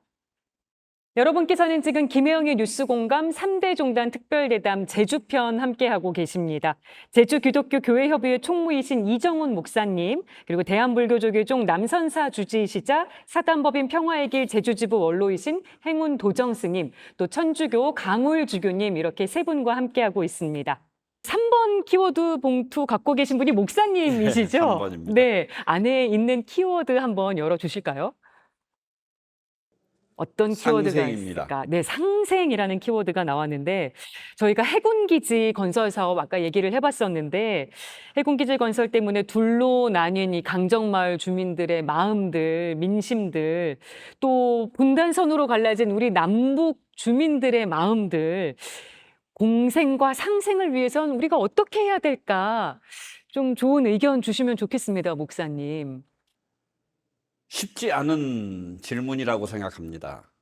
여러분께서는 지금 김혜영의 뉴스공감 3대 종단 특별대담 제주편 함께하고 계십니다. 제주기독교교회협의회 총무이신 이정훈 목사님, 그리고 대한불교조계종 남선사 주지이시자 사단법인 평화의 길 제주지부 원로이신 행운 도정스님, 또 천주교 강울 주교님 이렇게 세 분과 함께하고 있습니다. 3번 키워드 봉투 갖고 계신 분이 목사님이시죠? 3번입니다. 네, 안에 있는 키워드 한번 열어주실까요? 어떤 키워드가 상생입니다. 있을까? 네, 상생이라는 키워드가 나왔는데 저희가 해군기지 건설 사업 아까 얘기를 해봤었는데 해군기지 건설 때문에 둘로 나뉜 이 강정마을 주민들의 마음들, 민심들 또 분단선으로 갈라진 우리 남북 주민들의 마음들 공생과 상생을 위해선 우리가 어떻게 해야 될까? 좀 좋은 의견 주시면 좋겠습니다, 목사님. 쉽지 않은 질문이라고 생각합니다.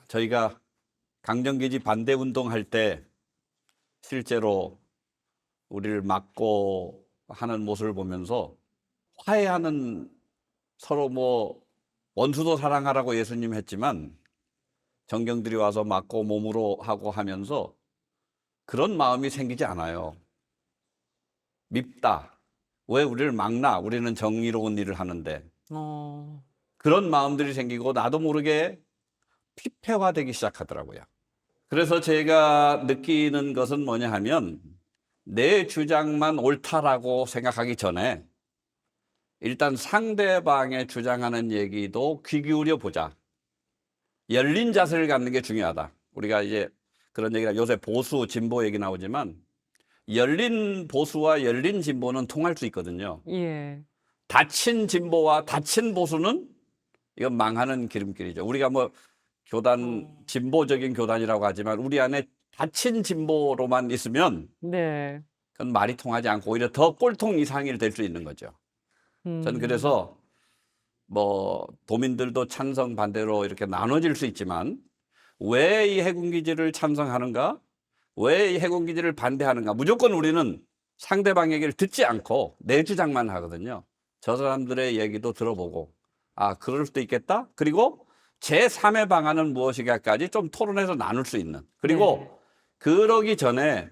저희가 강정기지 반대 운동할 때 실제로 우리를 막고 하는 모습을 보면서 화해하는 서로 뭐 원수도 사랑하라고 예수님 했지만 정경들이 와서 막고 몸으로 하고 하면서 그런 마음이 생기지 않아요. 밉다. 왜 우리를 막나? 우리는 정의로운 일을 하는데. 그런 마음들이 생기고 나도 모르게 피폐화되기 시작하더라고요. 그래서 제가 느끼는 것은 뭐냐 하면 내 주장만 옳다라고 생각하기 전에 일단 상대방의 주장하는 얘기도 귀 기울여 보자. 열린 자세를 갖는 게 중요하다. 우리가 이제 그런 얘기가 요새 보수, 진보 얘기 나오지만 열린 보수와 열린 진보는 통할 수 있거든요. 예. 닫힌 진보와 닫힌 보수는 이건 망하는 기름길이죠. 우리가 뭐 교단, 진보적인 교단이라고 하지만 우리 안에 닫힌 진보로만 있으면 네. 그건 말이 통하지 않고 오히려 더 꼴통 이상이 될 수 있는 거죠. 저는 그래서 뭐 도민들도 찬성 반대로 이렇게 나눠질 수 있지만 왜 이 해군기지를 찬성하는가? 왜 이 해군기지를 반대하는가? 무조건 우리는 상대방 얘기를 듣지 않고 내 주장만 하거든요. 저 사람들의 얘기도 들어보고 그럴 수도 있겠다. 그리고 제3의 방안은 무엇이냐까지 좀 토론해서 나눌 수 있는. 그리고 그러기 전에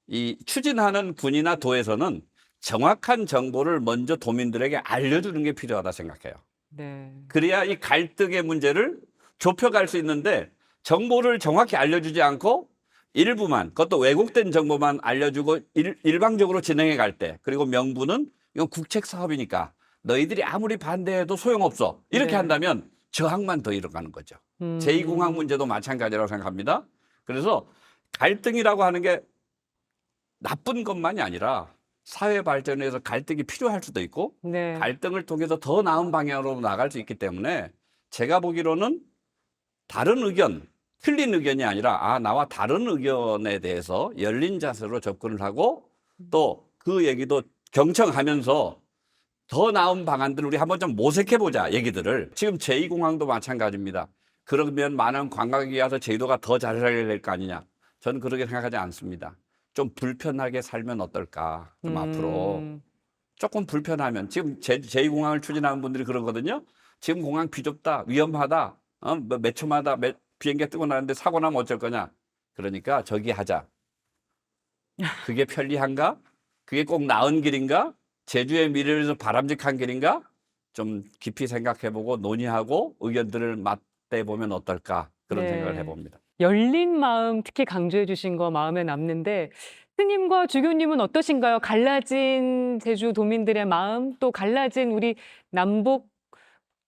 이 추진하는 군이나 도에서는 정확한 정보를 먼저 도민들에게 알려주는 게 필요하다 생각해요. 네. 그래야 이 갈등의 문제를 좁혀갈 수 있는데 정보를 정확히 알려주지 않고 일부만, 그것도 왜곡된 정보만 알려주고 일방적으로 진행해 갈 때, 그리고 명분은 이건 국책 사업이니까 너희들이 아무리 반대해도 소용없어. 이렇게 네. 한다면 저항만 더 일어나는 거죠. 제2공항 문제도 마찬가지라고 생각합니다. 그래서 갈등이라고 하는 게 나쁜 것만이 아니라 사회 발전에 의해서 갈등이 필요할 수도 있고 네. 갈등을 통해서 더 나은 방향으로 나갈 수 있기 때문에 제가 보기로는 다른 의견, 틀린 의견이 아니라 나와 다른 의견에 대해서 열린 자세로 접근을 하고 또 그 얘기도 경청하면서 더 나은 방안들을 우리 한번 좀 모색해보자 얘기들을. 지금 제2공항도 마찬가지입니다. 그러면 많은 관광객이 와서 제주도가 더 잘 살게 될 거 아니냐. 저는 그렇게 생각하지 않습니다. 좀 불편하게 살면 어떨까. 좀 앞으로 조금 불편하면 지금 제2공항을 추진하는 분들이 그러거든요. 지금 공항 비좁다, 위험하다, 몇 초마다 비행기가 뜨고 나는데 사고 나면 어쩔 거냐. 그러니까 저기 하자. 그게 편리한가? 그게 꼭 나은 길인가? 제주의 미래를 위해서 바람직한 길인가? 좀 깊이 생각해보고 논의하고 의견들을 맞대보면 어떨까? 그런 네. 생각을 해봅니다. 열린 마음 특히 강조해 주신 거 마음에 남는데 스님과 주교님은 어떠신가요? 갈라진 제주 도민들의 마음, 또 갈라진 우리 남북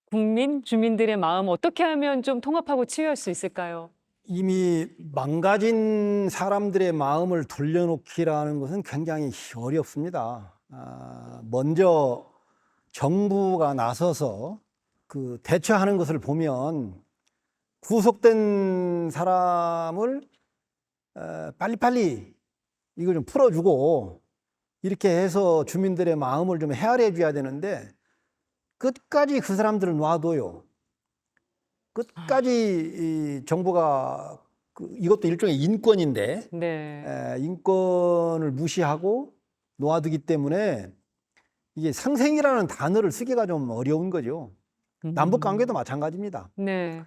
국민, 주민들의 마음 어떻게 하면 좀 통합하고 치유할 수 있을까요? 이미 망가진 사람들의 마음을 돌려놓기라는 것은 굉장히 어렵습니다. 먼저 정부가 나서서 그 대처하는 것을 보면 구속된 사람을 빨리빨리 이걸 좀 풀어주고 이렇게 해서 주민들의 마음을 좀 헤아려 줘야 되는데 끝까지 그 사람들을 놔둬요. 끝까지 이 정부가 이것도 일종의 인권인데 네. 인권을 무시하고 놓아두기 때문에 이게 상생이라는 단어를 쓰기가 좀 어려운 거죠. 남북 관계도 마찬가지입니다. 네.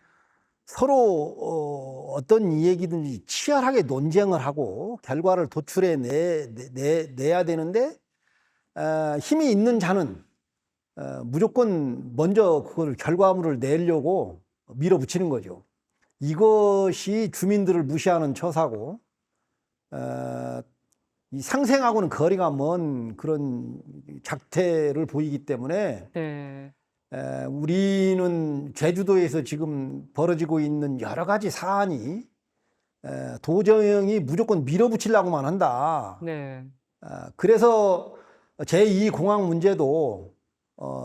서로 어떤 이야기든지 치열하게 논쟁을 하고 결과를 도출해 내야 되는데 힘이 있는 자는 무조건 먼저 그걸 결과물을 내려고 밀어붙이는 거죠. 이것이 주민들을 무시하는 처사고 이 상생하고는 거리가 먼 그런 작태를 보이기 때문에 네. 우리는 제주도에서 지금 벌어지고 있는 여러 가지 사안이 도정이 무조건 밀어붙이려고만 한다. 네. 그래서 제2공항 문제도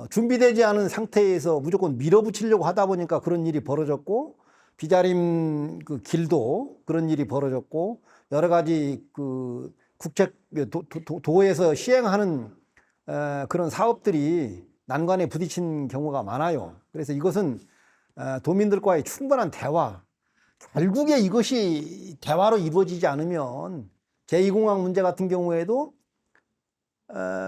준비되지 않은 상태에서 무조건 밀어붙이려고 하다 보니까 그런 일이 벌어졌고 비자림 그 길도 그런 일이 벌어졌고 여러 가지 그 도에서 시행하는 그런 사업들이 난관에 부딪힌 경우가 많아요. 그래서 이것은 도민들과의 충분한 대화, 결국에 이것이 대화로 이루어지지 않으면 제2공항 문제 같은 경우에도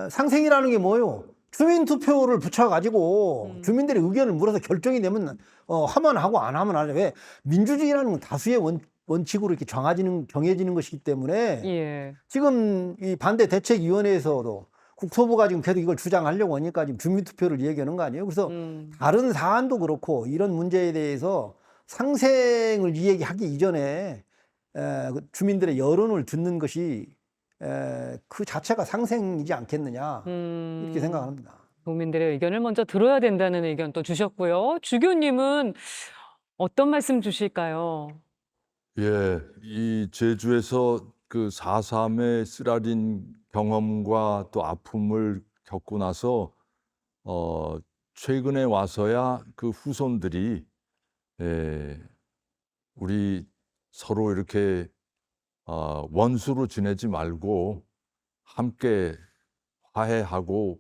상생이라는 게 뭐예요? 주민투표를 붙여가지고 주민들의 의견을 물어서 결정이 되면 하면 하고 안 하면 안 해. 왜? 민주주의라는 건 다수의 원칙으로 이렇게 정해지는 것이기 때문에 예. 지금 이 반대 대책위원회에서도 국토부가 지금 계속 이걸 주장하려고 하니까 지금 주민투표를 얘기하는 거 아니에요? 그래서 다른 사안도 그렇고 이런 문제에 대해서 상생을 이야기하기 이전에 주민들의 여론을 듣는 것이 그 자체가 상생이지 않겠느냐 이렇게 생각합니다. 국민들의 의견을 먼저 들어야 된다는 의견 또 주셨고요. 주교님은 어떤 말씀 주실까요? 예, 이 제주에서 그 4.3의 쓰라린 경험과 또 아픔을 겪고 나서 최근에 와서야 그 후손들이 우리 서로 이렇게 원수로 지내지 말고 함께 화해하고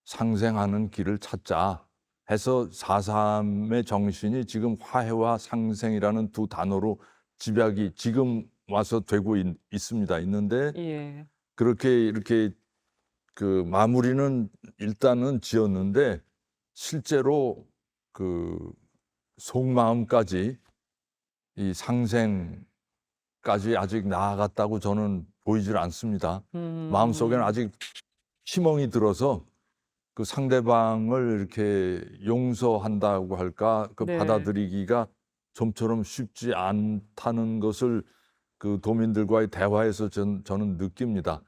상생하는 길을 찾자 해서 4.3의 정신이 지금 화해와 상생이라는 두 단어로 집약이 지금 와서 되고 있는데 예. 그렇게 이렇게 그 마무리는 일단은 지었는데 실제로 그 속마음까지 이 상생까지 아직 나아갔다고 저는 보이질 않습니다. 마음속에는 아직 희망이 들어서 그 상대방을 이렇게 용서한다고 할까 그 네. 받아들이기가 좀처럼 쉽지 않다는 것을 그 도민들과의 대화에서 저는 느낍니다.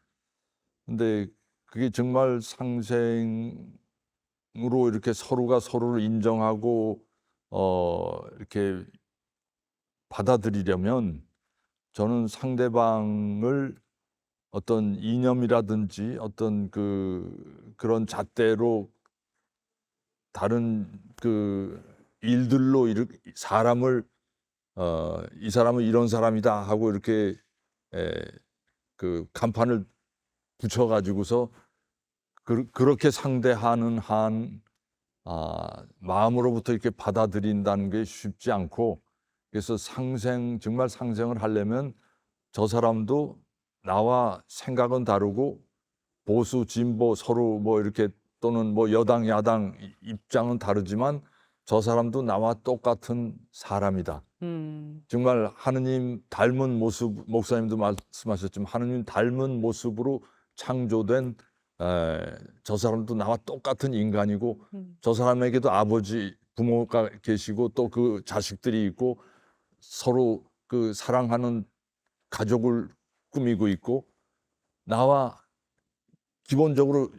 근데 그게 정말 상생으로 이렇게 서로가 서로를 인정하고 이렇게 받아들이려면 저는 상대방을 어떤 이념이라든지 어떤 그런 잣대로 다른 그 일들로 사람을 이 사람은 이런 사람이다 하고 이렇게 그 간판을 붙여가지고서 그렇게 상대하는 마음으로부터 이렇게 받아들인다는 게 쉽지 않고 그래서 정말 상생을 하려면 저 사람도 나와 생각은 다르고 보수, 진보 서로 뭐 이렇게 또는 뭐 여당, 야당 입장은 다르지만 저 사람도 나와 똑같은 사람이다. 정말 하느님 닮은 모습, 목사님도 말씀하셨지만 하느님 닮은 모습으로 창조된 저 사람도 나와 똑같은 인간이고 저 사람에게도 아버지, 부모가 계시고 또 그 자식들이 있고 서로 그 사랑하는 가족을 꾸미고 있고 나와 기본적으로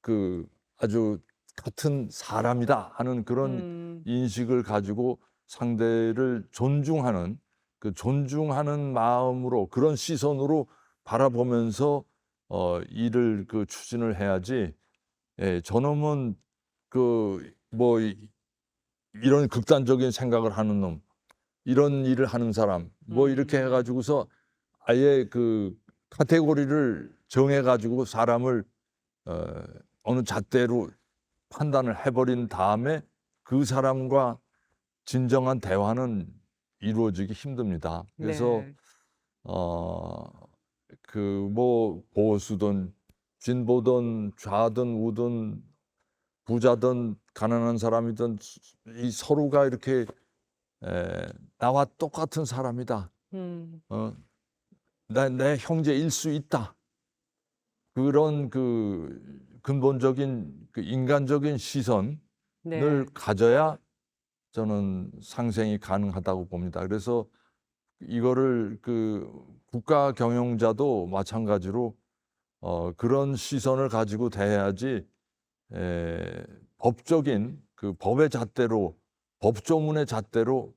그 아주 같은 사람이다 하는 그런 인식을 가지고 상대를 존중하는 마음으로 그런 시선으로 바라보면서 일을 추진을 해야지. 저놈은 뭐 이런 극단적인 생각을 하는 놈, 이런 일을 하는 사람, 뭐 이렇게 해가지고서 아예 그 카테고리를 정해가지고 사람을 어느 잣대로 판단을 해버린 다음에 그 사람과 진정한 대화는 이루어지기 힘듭니다. 그래서 네. 그 뭐 보수든 진보든 좌든 우든 부자든 가난한 사람이든 이 서로가 이렇게 나와 똑같은 사람이다. 음. 내 형제일 수 있다. 그런 그 근본적인 그 인간적인 시선을 네. 가져야 저는 상생이 가능하다고 봅니다. 그래서 이거를 그 국가 경영자도 마찬가지로 그런 시선을 가지고 대해야지 법적인 그 법의 잣대로 법조문의 잣대로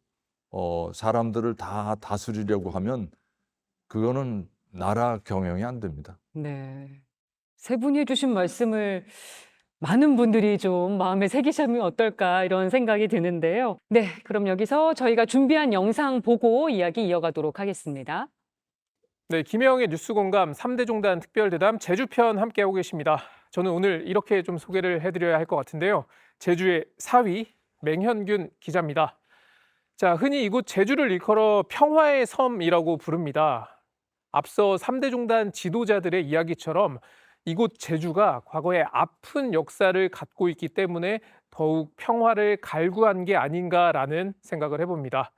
사람들을 다 다스리려고 하면 그거는 나라 경영이 안 됩니다. 네. 세 분이 해주신 말씀을 많은 분들이 좀 마음에 새기시면 어떨까 이런 생각이 드는데요. 네, 그럼 여기서 저희가 준비한 영상 보고 이야기 이어가도록 하겠습니다. 네, 김혜영의 뉴스공감 3대 종단 특별대담 제주편 함께하고 계십니다. 저는 오늘 이렇게 좀 소개를 해드려야 할 것 같은데요. 제주의 사위 맹현균 기자입니다. 자, 흔히 이곳 제주를 일컬어 평화의 섬이라고 부릅니다. 앞서 3대 종단 지도자들의 이야기처럼 이곳 제주가 과거에 아픈 역사를 갖고 있기 때문에 더욱 평화를 갈구한 게 아닌가라는 생각을 해봅니다.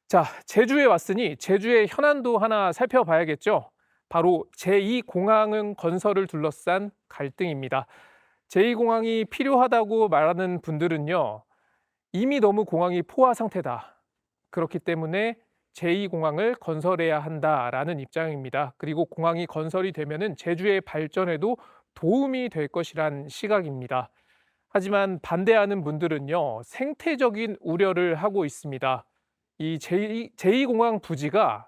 자, 제주에 왔으니 제주의 현안도 하나 살펴봐야겠죠. 바로 제2공항은 건설을 둘러싼 갈등입니다. 제2공항이 필요하다고 말하는 분들은요, 이미 너무 공항이 포화 상태다. 그렇기 때문에 제2공항을 건설해야 한다라는 입장입니다. 그리고 공항이 건설이 되면은 제주의 발전에도 도움이 될 것이란 시각입니다. 하지만 반대하는 분들은요, 생태적인 우려를 하고 있습니다. 이 제2공항 부지가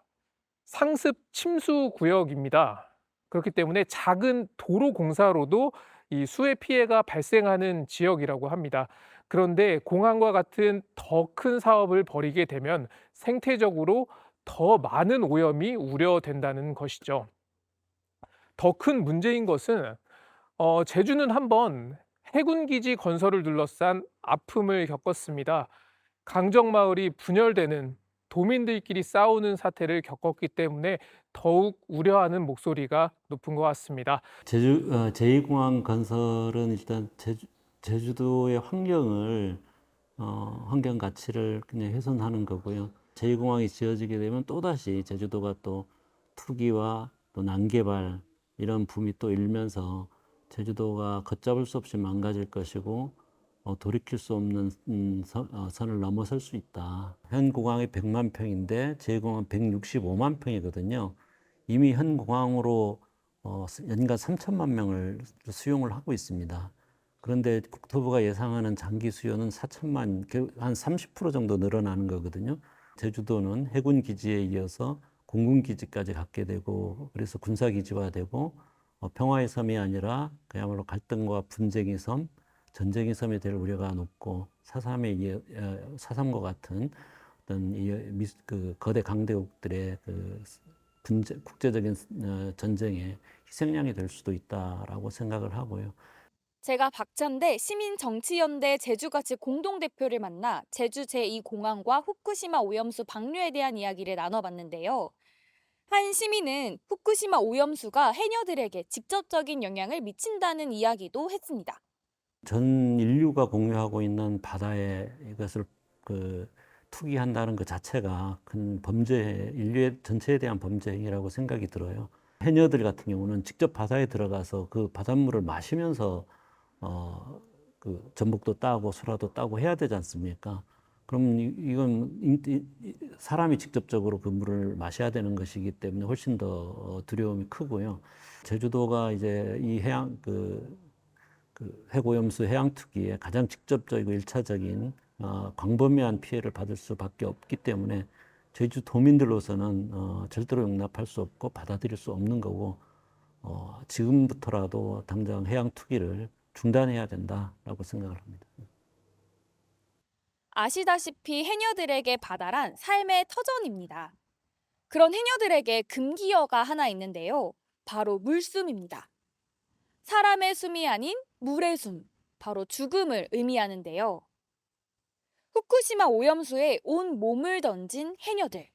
상습 침수 구역입니다. 그렇기 때문에 작은 도로 공사로도 이 수해 피해가 발생하는 지역이라고 합니다. 그런데 공항과 같은 더 큰 사업을 벌이게 되면 생태적으로 더 많은 오염이 우려된다는 것이죠. 더 큰 문제인 것은 제주는 한번 해군기지 건설을 둘러싼 아픔을 겪었습니다. 강정마을이 분열되는 도민들끼리 싸우는 사태를 겪었기 때문에 더욱 우려하는 목소리가 높은 것 같습니다. 제2공항 건설은 일단 제주도의 환경 가치를 그냥 훼손하는 거고요. 제2공항이 지어지게 되면 또다시 제주도가 또 투기와 또 난개발 이런 붐이 또 일면서 제주도가 걷잡을 수 없이 망가질 것이고 돌이킬 수 없는 선을 넘어설 수 있다. 현 공항이 100만 평인데 제2공항은 165만 평이거든요. 이미 현 공항으로 연간 3천만 명을 수용을 하고 있습니다. 그런데 국토부가 예상하는 장기 수요는 4천만, 한 30% 정도 늘어나는 거거든요. 제주도는 해군 기지에 이어서 공군 기지까지 갖게 되고, 그래서 군사 기지화되고 평화의 섬이 아니라 그야말로 갈등과 분쟁의 섬, 전쟁의 섬이 될 우려가 높고, 4.3과 같은 어떤 그 거대 강대국들의 그 국제적인 전쟁의 희생양이 될 수도 있다라고 생각을 하고요. 제가 박찬대 시민정치연대 제주가치 공동대표를 만나 제주 제2공항과 후쿠시마 오염수 방류에 대한 이야기를 나눠봤는데요. 한 시민은 후쿠시마 오염수가 해녀들에게 직접적인 영향을 미친다는 이야기도 했습니다. 전 인류가 공유하고 있는 바다에 이것을 투기한다는 것 자체가 큰 범죄, 인류의 전체에 대한 범죄 행위라고 생각이 들어요. 해녀들 같은 경우는 직접 바다에 들어가서 그 바닷물을 마시면서 그 전복도 따고 소라도 따고 해야 되지 않습니까? 그럼 이건 사람이 직접적으로 그 물을 마셔야 되는 것이기 때문에 훨씬 더 두려움이 크고요. 제주도가 이제 이 그 핵오염수 해양 투기에 가장 직접적이고 일차적인 광범위한 피해를 받을 수밖에 없기 때문에 제주 도민들로서는 절대로 용납할 수 없고 받아들일 수 없는 거고, 지금부터라도 당장 해양 투기를 중단해야 된다라고 생각을 합니다. 아시다시피 해녀들에게 바다란 삶의 터전입니다. 그런 해녀들에게 금기어가 하나 있는데요. 바로 물숨입니다. 사람의 숨이 아닌 물의 숨, 바로 죽음을 의미하는데요. 후쿠시마 오염수에 온 몸을 던진 해녀들.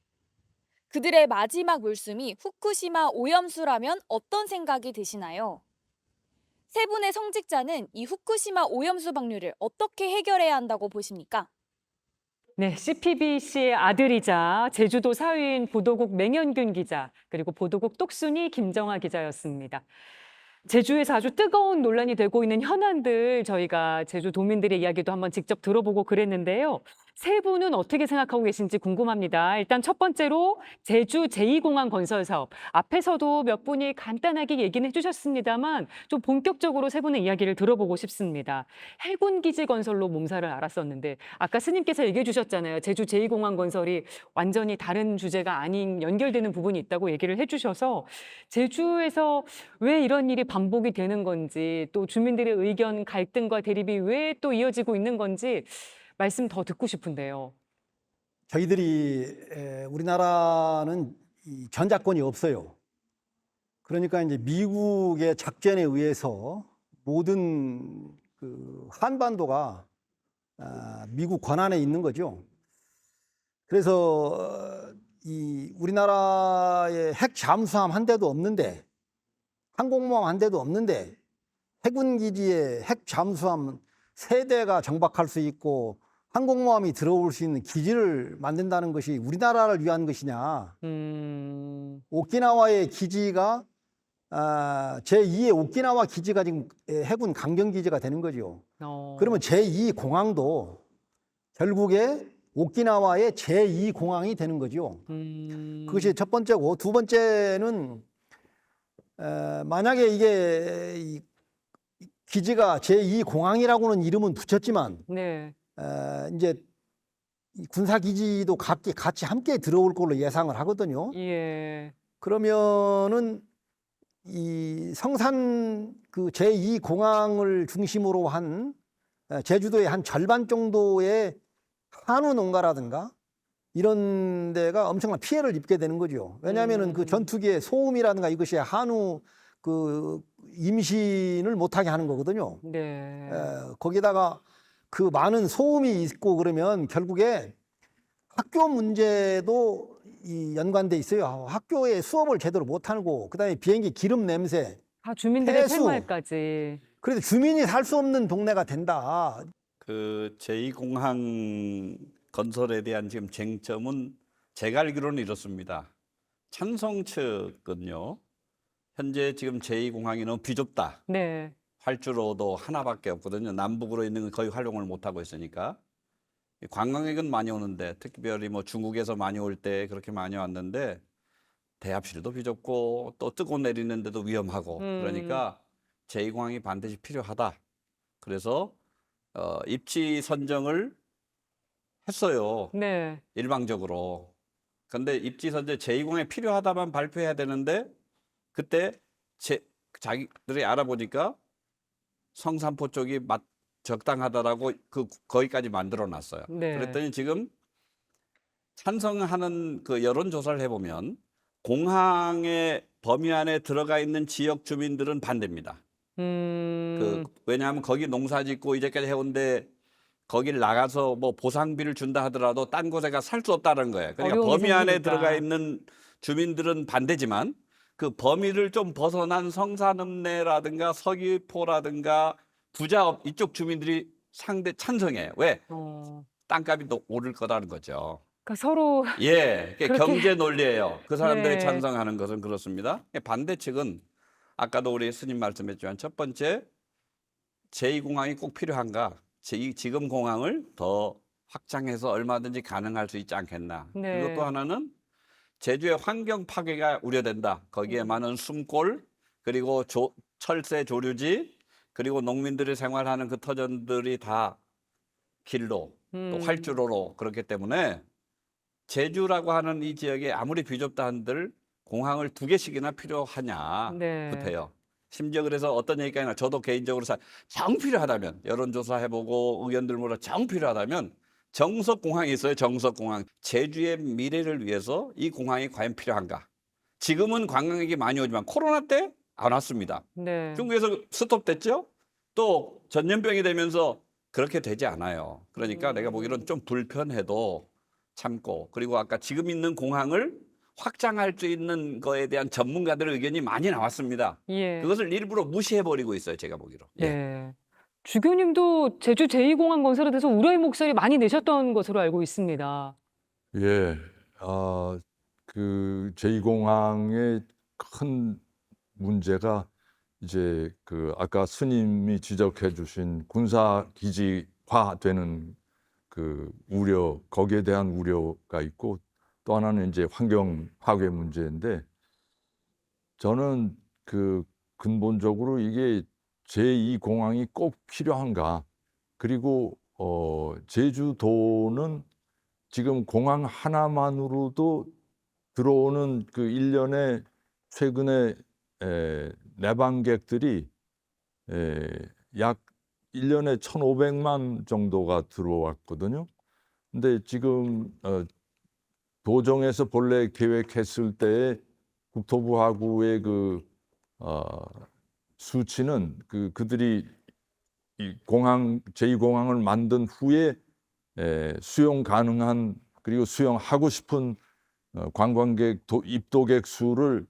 그들의 마지막 물숨이 후쿠시마 오염수라면 어떤 생각이 드시나요? 세 분의 성직자는 이 후쿠시마 오염수 방류를 어떻게 해결해야 한다고 보십니까? 네, CPBC의 아들이자 제주도 사위인 보도국 맹현균 기자, 그리고 보도국 똑순이 김정아 기자였습니다. 제주에서 아주 뜨거운 논란이 되고 있는 현안들 저희가 제주 도민들의 이야기도 한번 직접 들어보고 그랬는데요. 세 분은 어떻게 생각하고 계신지 궁금합니다. 일단 첫 번째로 제주 제2공항 건설 사업. 앞에서도 몇 분이 간단하게 얘기는 해주셨습니다만 좀 본격적으로 세 분의 이야기를 들어보고 싶습니다. 해군 기지 건설로 몸살을 앓았었는데 아까 스님께서 얘기해 주셨잖아요. 제주 제2공항 건설이 완전히 다른 주제가 아닌 연결되는 부분이 있다고 얘기를 해주셔서 제주에서 왜 이런 일이 반복이 되는 건지 또 주민들의 의견 갈등과 대립이 왜 또 이어지고 있는 건지 말씀 더 듣고 싶은데요. 저희들이 우리나라는 이 전작권이 없어요. 그러니까 이제 미국의 작전에 의해서 모든 그 한반도가 미국 권한에 있는 거죠. 그래서 이 우리나라에 핵 잠수함 한 대도 없는데, 항공모함 한 대도 없는데 해군 기지에 핵 잠수함 3대가 정박할 수 있고 항공모함이 들어올 수 있는 기지를 만든다는 것이 우리나라를 위한 것이냐. 오키나와의 기지가 제2의 오키나와 기지가 지금 해군 강경기지가 되는 거죠. 그러면 제2공항도 결국에 오키나와의 제2공항이 되는 거죠. 그것이 첫 번째고, 두 번째는 만약에 이게 이 기지가 제2공항이라고는 이름은 붙였지만 네. 이제 이 군사기지도 같이 함께 들어올 걸로 예상을 하거든요. 예. 그러면은 이 성산 그 제2공항을 중심으로 한 제주도의 한 절반 정도의 한우 농가라든가 이런 데가 엄청난 피해를 입게 되는 거죠. 왜냐하면은 그 전투기의 소음이라든가 이것이 한우 그 임신을 못하게 하는 거거든요. 네. 거기다가 그 많은 소음이 있고 그러면 결국에 학교 문제도 이 연관돼 있어요. 학교에 수업을 제대로 못하고 그다음에 비행기 기름 냄새, 주민들의 폐수. 생활까지. 그래서 주민이 살 수 없는 동네가 된다. 그 제2공항 건설에 대한 지금 쟁점은 제가 알기로는 이렇습니다. 찬성 측은요, 현재 지금 제2공항이 너무 비좁다. 네. 활주로도 하나밖에 없거든요. 남북으로 있는 건 거의 활용을 못 하고 있으니까. 관광객은 많이 오는데, 특별히 뭐 중국에서 많이 올 때 그렇게 많이 왔는데 대합실도 비좁고 또 뜨고 내리는데도 위험하고 그러니까 제2공항이 반드시 필요하다. 그래서 입지 선정을 했어요. 네. 일방적으로. 근데 입지 선정 제2공항이 필요하다만 발표해야 되는데 그때 자기들이 알아보니까 성산포 쪽이 적당하다라고 거기까지 만들어 놨어요. 네. 그랬더니 지금 찬성하는 그 여론조사를 해보면 공항의 범위 안에 들어가 있는 지역 주민들은 반대입니다. 왜냐하면 거기 농사 짓고 이제까지 해온데 거길 나가서 뭐 보상비를 준다 하더라도 딴 곳에 가 살 수 없다는 거예요. 그러니까 범위 안에 들어가 있는 주민들은 반대지만 그 범위를 좀 벗어난 성산읍내라든가 서귀포라든가 부자업 이쪽 주민들이 상대 찬성해요. 왜? 땅값이 또 오를 거라는 거죠. 그러니까 서로 예, 그렇게... 경제 논리예요. 그 사람들이 네. 찬성하는 것은 그렇습니다. 반대 측은 아까도 우리 스님 말씀했지만 첫 번째 제2공항이 꼭 필요한가? 지금 공항을 더 확장해서 얼마든지 가능할 수 있지 않겠나? 네. 그리고 또 하나는 제주의 환경 파괴가 우려된다. 거기에 많은 숨골 그리고 철새 조류지 그리고 농민들이 생활하는 그 터전들이 다 길로 또 활주로로 그렇기 때문에 제주라고 하는 이 지역에 아무리 비좁다 한들 공항을 2개씩이나 필요하냐 급해요. 심지어 그래서 어떤 얘기가 있나 저도 개인적으로 정 필요하다면 여론조사 해보고 의견들 물어 정 필요하다면 정석공항이 있어요. 정석공항. 제주의 미래를 위해서 이 공항이 과연 필요한가? 지금은 관광객이 많이 오지만 코로나 때 안 왔습니다. 네. 중국에서 스톱됐죠? 또 전염병이 되면서 그렇게 되지 않아요. 그러니까 내가 보기로는 좀 불편해도 참고, 그리고 아까 지금 있는 공항을 확장할 수 있는 거에 대한 전문가들의 의견이 많이 나왔습니다. 예. 그것을 일부러 무시해버리고 있어요, 제가 보기로. 예. 네. 주교님도 제주 제2공항 건설에 대해서 우려의 목소리 많이 내셨던 것으로 알고 있습니다. 예, 그 제2공항의 큰 문제가 이제 그 아까 스님이 지적해 주신 군사 기지화되는 그 우려, 거기에 대한 우려가 있고, 또 하나는 이제 환경 파괴 문제인데, 저는 그 근본적으로 이게 제2공항이 꼭 필요한가? 그리고 제주도는 지금 공항 하나만으로도 들어오는 그 1년에 최근에 내방객들이 약 1년에 1,500만 정도가 들어왔거든요. 근데 지금 도정에서 본래 계획했을 때에 국토부하고의 그 수치는 그들이 이 공항 제2공항을 만든 후에 수용 가능한, 그리고 수용하고 싶은 관광객 입도객 수를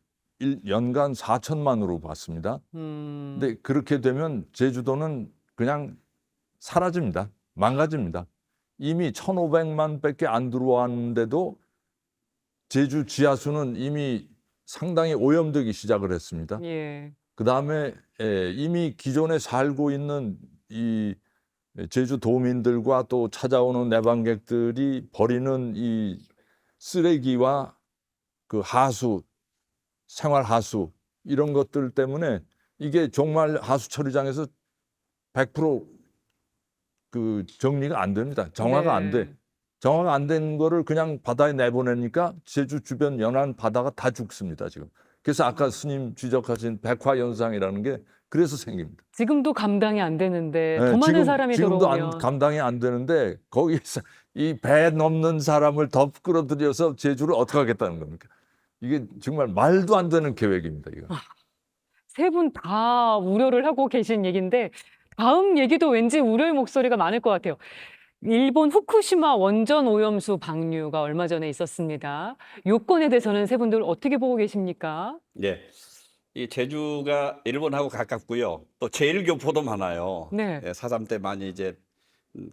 연간 4천만으로 봤습니다. 근데 그렇게 되면 제주도는 그냥 사라집니다. 망가집니다. 이미 1,500만밖에 안 들어왔는데도 제주 지하수는 이미 상당히 오염되기 시작을 했습니다. 예. 그다음에 이미 기존에 살고 있는 이 제주도민들과 또 찾아오는 내방객들이 버리는 이 쓰레기와 그 하수, 생활 하수 이런 것들 때문에 이게 정말 하수 처리장에서 100% 그 정리가 안 됩니다. 정화가 안 돼. 정화가 안 된 거를 그냥 바다에 내보내니까 제주 주변 연안 바다가 다 죽습니다, 지금. 그래서 아까 스님 지적하신 백화현상이라는 게 그래서 생깁니다. 지금도 감당이 안 되는데 네, 더 많은 사람이 지금도 들어오면 감당이 안 되는데 거기서 이 배 넘는 사람을 더 끌어들여서 제주를 어떻게 하겠다는 겁니까? 이게 정말 말도 안 되는 계획입니다, 이거. 세 분 다 우려를 하고 계신 얘기인데 다음 얘기도 왠지 우려의 목소리가 많을 것 같아요. 일본 후쿠시마 원전 오염수 방류가 얼마 전에 있었습니다. 요건에 대해서는 세 분들 어떻게 보고 계십니까? 예. 이 제주가 일본하고 가깝고요. 또 제1교포도 많아요. 네. 예, 4.3 때 많이 이제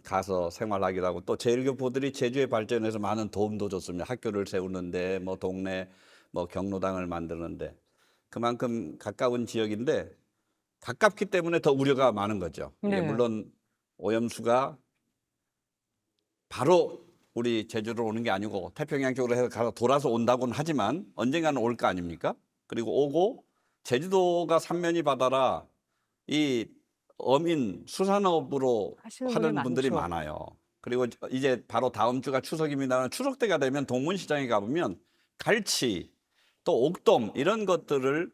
가서 생활하기도 하고, 또 제1교포들이 제주의 발전에서 많은 도움도 줬습니다. 학교를 세우는데, 뭐 동네 뭐 경로당을 만드는데, 그만큼 가까운 지역인데 가깝기 때문에 더 우려가 많은 거죠. 이게 네. 물론 오염수가 바로 우리 제주로 오는 게 아니고 태평양 쪽으로 해서 가서 돌아서 온다고는 하지만 언젠가는 올 거 아닙니까? 그리고 오고, 제주도가 삼면이 바다라 이 어민 수산업으로 하시는 하는 분이 분들이 많죠. 많아요. 그리고 이제 바로 다음 주가 추석입니다만, 추석 때가 되면 동문시장에 가보면 갈치, 또 옥돔 이런 것들을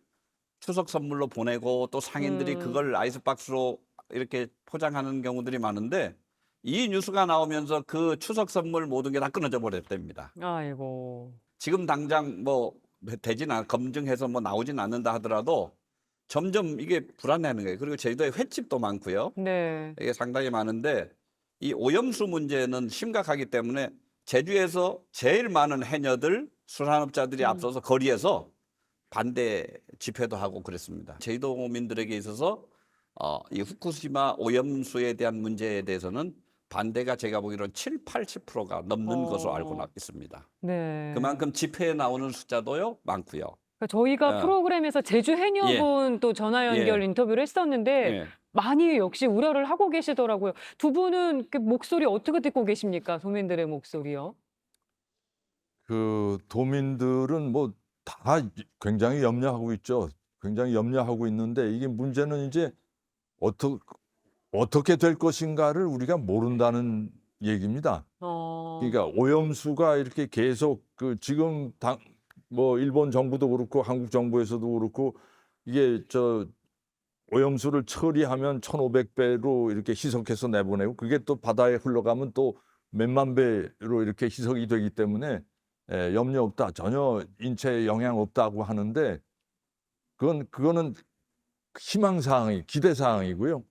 추석 선물로 보내고, 또 상인들이 그걸 아이스박스로 이렇게 포장하는 경우들이 많은데, 이 뉴스가 나오면서 그 추석 선물 모든 게 다 끊어져 버렸답니다. 아이고. 지금 당장 뭐 검증해서 뭐 나오진 않는다 하더라도 점점 이게 불안해하는 거예요. 그리고 제주도에 횟집도 많고요. 네. 이게 상당히 많은데, 이 오염수 문제는 심각하기 때문에 제주에서 제일 많은 해녀들, 수산업자들이 앞서서 거리에서 반대 집회도 하고 그랬습니다. 제주도민들에게 있어서 이 후쿠시마 오염수에 대한 문제에 대해서는 반대가 제가 보기로는 80%가 넘는 것으로 알고 있습니다. 네. 그만큼 집회에 나오는 숫자도요 많고요. 그러니까 저희가 프로그램에서 제주 해녀분 또 전화 연결 예. 인터뷰를 했었는데 예. 많이 역시 우려를 하고 계시더라고요. 두 분은 그 목소리 어떻게 듣고 계십니까? 도민들의 목소리요. 그 도민들은 뭐 다 굉장히 염려하고 있죠. 굉장히 염려하고 있는데, 이게 문제는 이제 어떻게 될 것인가를 우리가 모른다는 얘기입니다. 그러니까 오염수가 이렇게 계속 지금 뭐 일본 정부도 그렇고 한국 정부에서도 그렇고, 이게 오염수를 처리하면 1,500배로 이렇게 희석해서 내보내고, 그게 또 바다에 흘러가면 또 몇만 배로 이렇게 희석이 되기 때문에 염려 없다, 전혀 인체에 영향 없다고 하는데, 그거는 희망사항이, 기대사항이고요.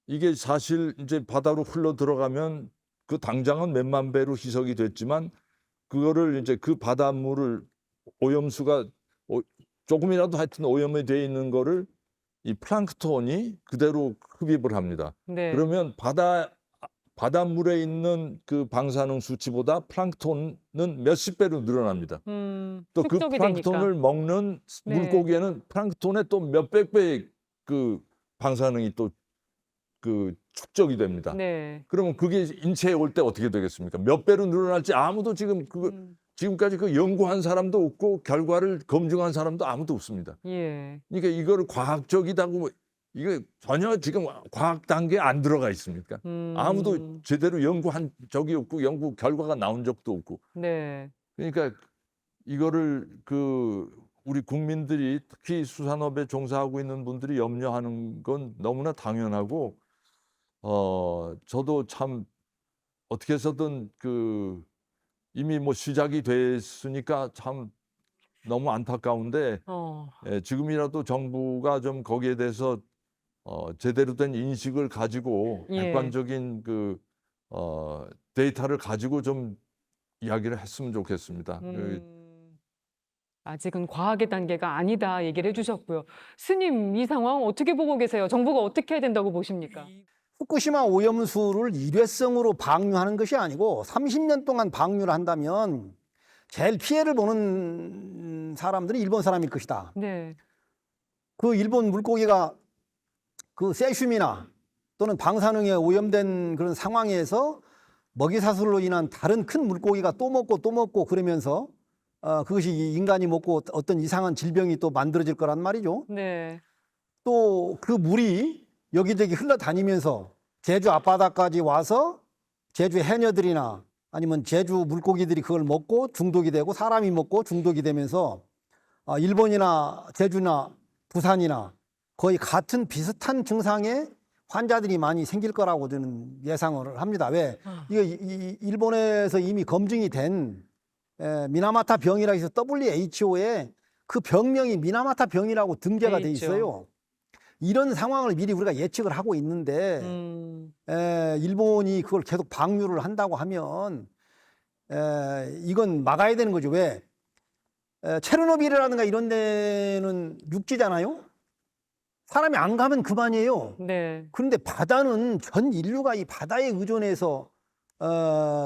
이게 사실 이제 바다로 흘러 들어가면 그 당장은 몇만 배로 희석이 됐지만 그거를 이제 그 바닷물을 오염수가 조금이라도 하여튼 오염이 돼 있는 거를 이 플랑크톤이 그대로 흡입을 합니다. 네. 그러면 바닷물에 있는 그 방사능 수치보다 플랑크톤은 몇십 배로 늘어납니다. 또 그 축적이 플랑크톤을 되니까. 먹는 네. 물고기에는 플랑크톤의 또 몇백 배의 그 방사능이 또 그 축적이 됩니다. 네. 그러면 그게 인체에 올 때 어떻게 되겠습니까? 몇 배로 늘어날지 아무도 지금 지금까지 그 연구한 사람도 없고 결과를 검증한 사람도 아무도 없습니다. 예. 그러니까 이거를 과학적이다고 이거 전혀 지금 과학 단계에 안 들어가 있습니까? 아무도 제대로 연구한 적이 없고 연구 결과가 나온 적도 없고. 네. 그러니까 이거를 그 우리 국민들이 특히 수산업에 종사하고 있는 분들이 염려하는 건 너무나 당연하고 저도 참 어떻게 해서든 그 이미 뭐 시작이 됐으니까 참 너무 안타까운데 지금이라도 정부가 좀 거기에 대해서 제대로 된 인식을 가지고 예. 객관적인 그 데이터를 가지고 좀 이야기를 했으면 좋겠습니다. 아직은 과학의 단계가 아니다 얘기를 해주셨고요. 스님, 이 상황 어떻게 보고 계세요? 정부가 어떻게 해야 된다고 보십니까? 후쿠시마 오염수를 일회성으로 방류하는 것이 아니고 30년 동안 방류를 한다면 제일 피해를 보는 사람들은 일본 사람일 것이다. 네. 그 일본 물고기가 그 세슘이나 또는 방사능에 오염된 그런 상황에서 먹이사슬로 인한 다른 큰 물고기가 또 먹고 그러면서 그것이 인간이 먹고 어떤 이상한 질병이 또 만들어질 거란 말이죠. 네. 또 그 물이 여기저기 흘러다니면서 제주 앞바다까지 와서 제주 해녀들이나 아니면 제주 물고기들이 그걸 먹고 중독이 되고 사람이 먹고 중독이 되면서 일본이나 제주나 부산이나 거의 같은 비슷한 증상의 환자들이 많이 생길 거라고 저는 예상을 합니다. 왜? 이거 일본에서 이미 검증이 된 미나마타 병이라고 해서 WHO에 그 병명이 미나마타 병이라고 등재가 돼 있어요. 이런 상황을 미리 우리가 예측을 하고 있는데 일본이 그걸 계속 방류를 한다고 하면 이건 막아야 되는 거죠. 왜? 체르노빌이라든가 이런 데는 육지잖아요. 사람이 안 가면 그만이에요. 네. 그런데 바다는 전 인류가 이 바다에 의존해서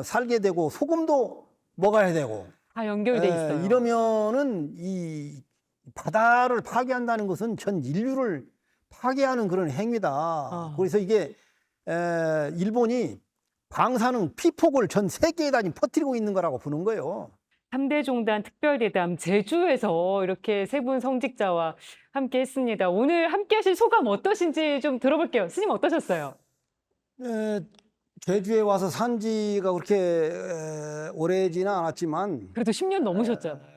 살게 되고 소금도 먹어야 되고 다 연결돼 있어요. 이러면은 이 바다를 파괴한다는 것은 전 인류를 파괴하는 그런 행위다. 그래서 이게 일본이 방사능 피폭을 전 세계에다 퍼뜨리고 있는 거라고 보는 거예요. 3대 종단 특별대담 제주에서 이렇게 세 분 성직자와 함께 했습니다. 오늘 함께 하신 소감 어떠신지 좀 들어볼게요. 스님 어떠셨어요? 제주에 와서 산 지가 그렇게 오래지는 않았지만 그래도 10년 넘으셨잖아요.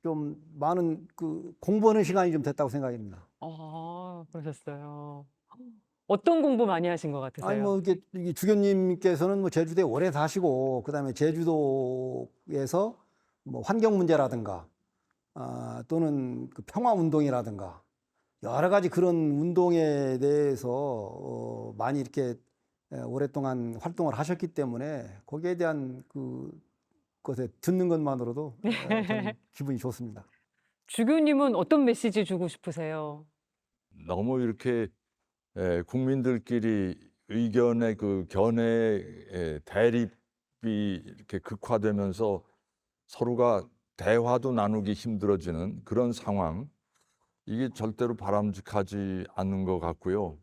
좀 많은 그 공부하는 시간이 좀 됐다고 생각합니다. 그러셨어요. 어떤 공부 많이 하신 것 같으세요? 아니 뭐 이게 주교님께서는 뭐 제주도에 오래 사시고 그다음에 제주도에서 뭐 환경 문제라든가 또는 그 평화 운동이라든가 여러 가지 그런 운동에 대해서 많이 이렇게 오랫동안 활동을 하셨기 때문에 거기에 대한 그것에 듣는 것만으로도 저는 기분이 좋습니다. 주교님은 어떤 메시지 주고 싶으세요? 너무 이렇게 국민들끼리 의견의 그 견해의 대립이 이렇게 극화되면서 서로가 대화도 나누기 힘들어지는 그런 상황, 이게 절대로 바람직하지 않는 것 같고요.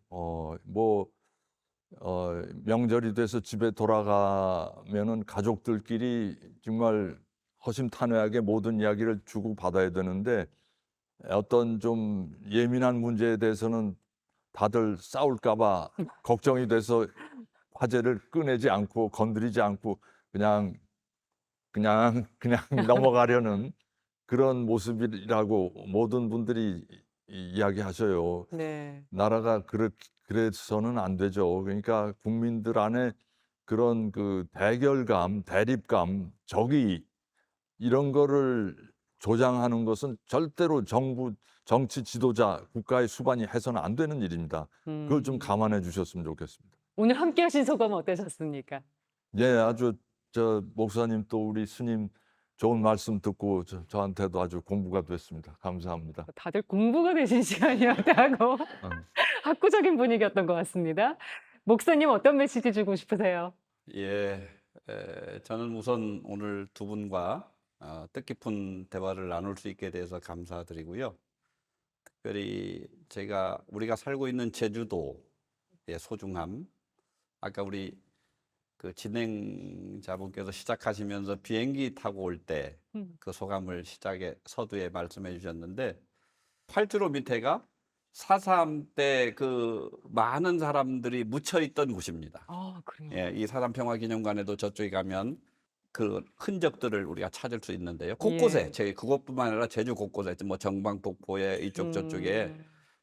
명절이 돼서 집에 돌아가면은 가족들끼리 정말 허심탄회하게 모든 이야기를 주고 받아야 되는데 어떤 좀 예민한 문제에 대해서는 다들 싸울까봐 걱정이 돼서 화제를 꺼내지 않고 건드리지 않고 그냥 넘어가려는 그런 모습이라고 모든 분들이 이야기하셔요. 네. 나라가 그래서는 안 되죠. 그러니까 국민들 안에 그런 그 대결감, 대립감, 적이 이런 거를 조장하는 것은 절대로 정치 지도자, 국가의 수반이 해서는 안 되는 일입니다. 그걸 좀 감안해 주셨으면 좋겠습니다. 오늘 함께 하신 소감 어떠셨습니까? 예, 아주 저 목사님 또 우리 스님 좋은 말씀 듣고 저한테도 아주 공부가 됐습니다. 감사합니다. 다들 공부가 되신 시간이었다고 학구적인 분위기였던 것 같습니다. 목사님 어떤 메시지 주고 싶으세요? 예, 저는 우선 오늘 두 분과 뜻깊은 대화를 나눌 수 있게 돼서 감사드리고요. 특별히 우리가 살고 있는 제주도의 소중함, 아까 우리 그 진행자분께서 시작하시면서 비행기 타고 올 때 그 소감을 시작에 서두에 말씀해 주셨는데, 활주로 밑에가 4.3 때 그 많은 사람들이 묻혀 있던 곳입니다. 아, 그래요. 예, 이 사람평화기념관에도 저쪽에 가면 그 흔적들을 우리가 찾을 수 있는데요. 곳곳에, 그것뿐만 아니라 제주 곳곳에, 뭐 정방폭포에 이쪽 저쪽에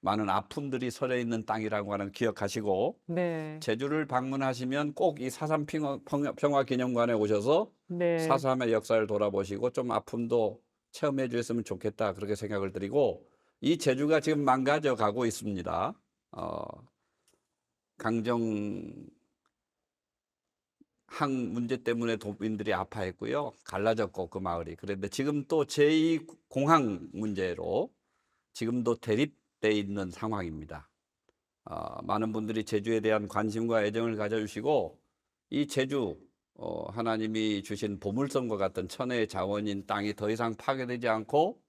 많은 아픔들이 서려 있는 땅이라고 하는 기억하시고, 네. 제주를 방문하시면 꼭 이 4.3 평화기념관에 오셔서 네. 4.3의 역사를 돌아보시고 좀 아픔도 체험해 주셨으면 좋겠다, 그렇게 생각을 드리고, 이 제주가 지금 망가져 가고 있습니다. 강정항 문제 때문에 도민들이 아파했고요. 갈라졌고 그 마을이. 그런데 지금 또 제2공항 문제로 지금도 대립돼 있는 상황입니다. 많은 분들이 제주에 대한 관심과 애정을 가져주시고, 이 제주 하나님이 주신 보물섬과 같은 천혜의 자원인 땅이 더 이상 파괴되지 않고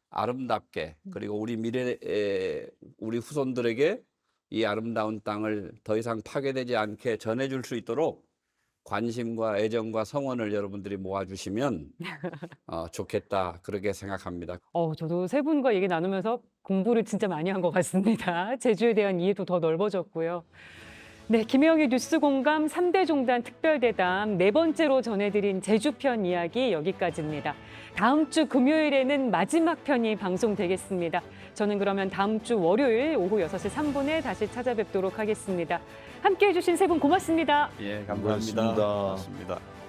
아름답게, 그리고 우리 미래의 우리 후손들에게 이 아름다운 땅을 더 이상 파괴되지 않게 전해줄 수 있도록 관심과 애정과 성원을 여러분들이 모아주시면 좋겠다, 그렇게 생각합니다. 저도 세 분과 얘기 나누면서 공부를 진짜 많이 한 것 같습니다. 제주에 대한 이해도 더 넓어졌고요. 네, 김혜영의 뉴스공감 3대 종단 특별대담 네 번째로 전해드린 제주편 이야기 여기까지입니다. 다음 주 금요일에는 마지막 편이 방송되겠습니다. 저는 그러면 다음 주 월요일 오후 6시 3분에 다시 찾아뵙도록 하겠습니다. 함께해 주신 세 분 고맙습니다. 예, 감사합니다. 고맙습니다. 고맙습니다.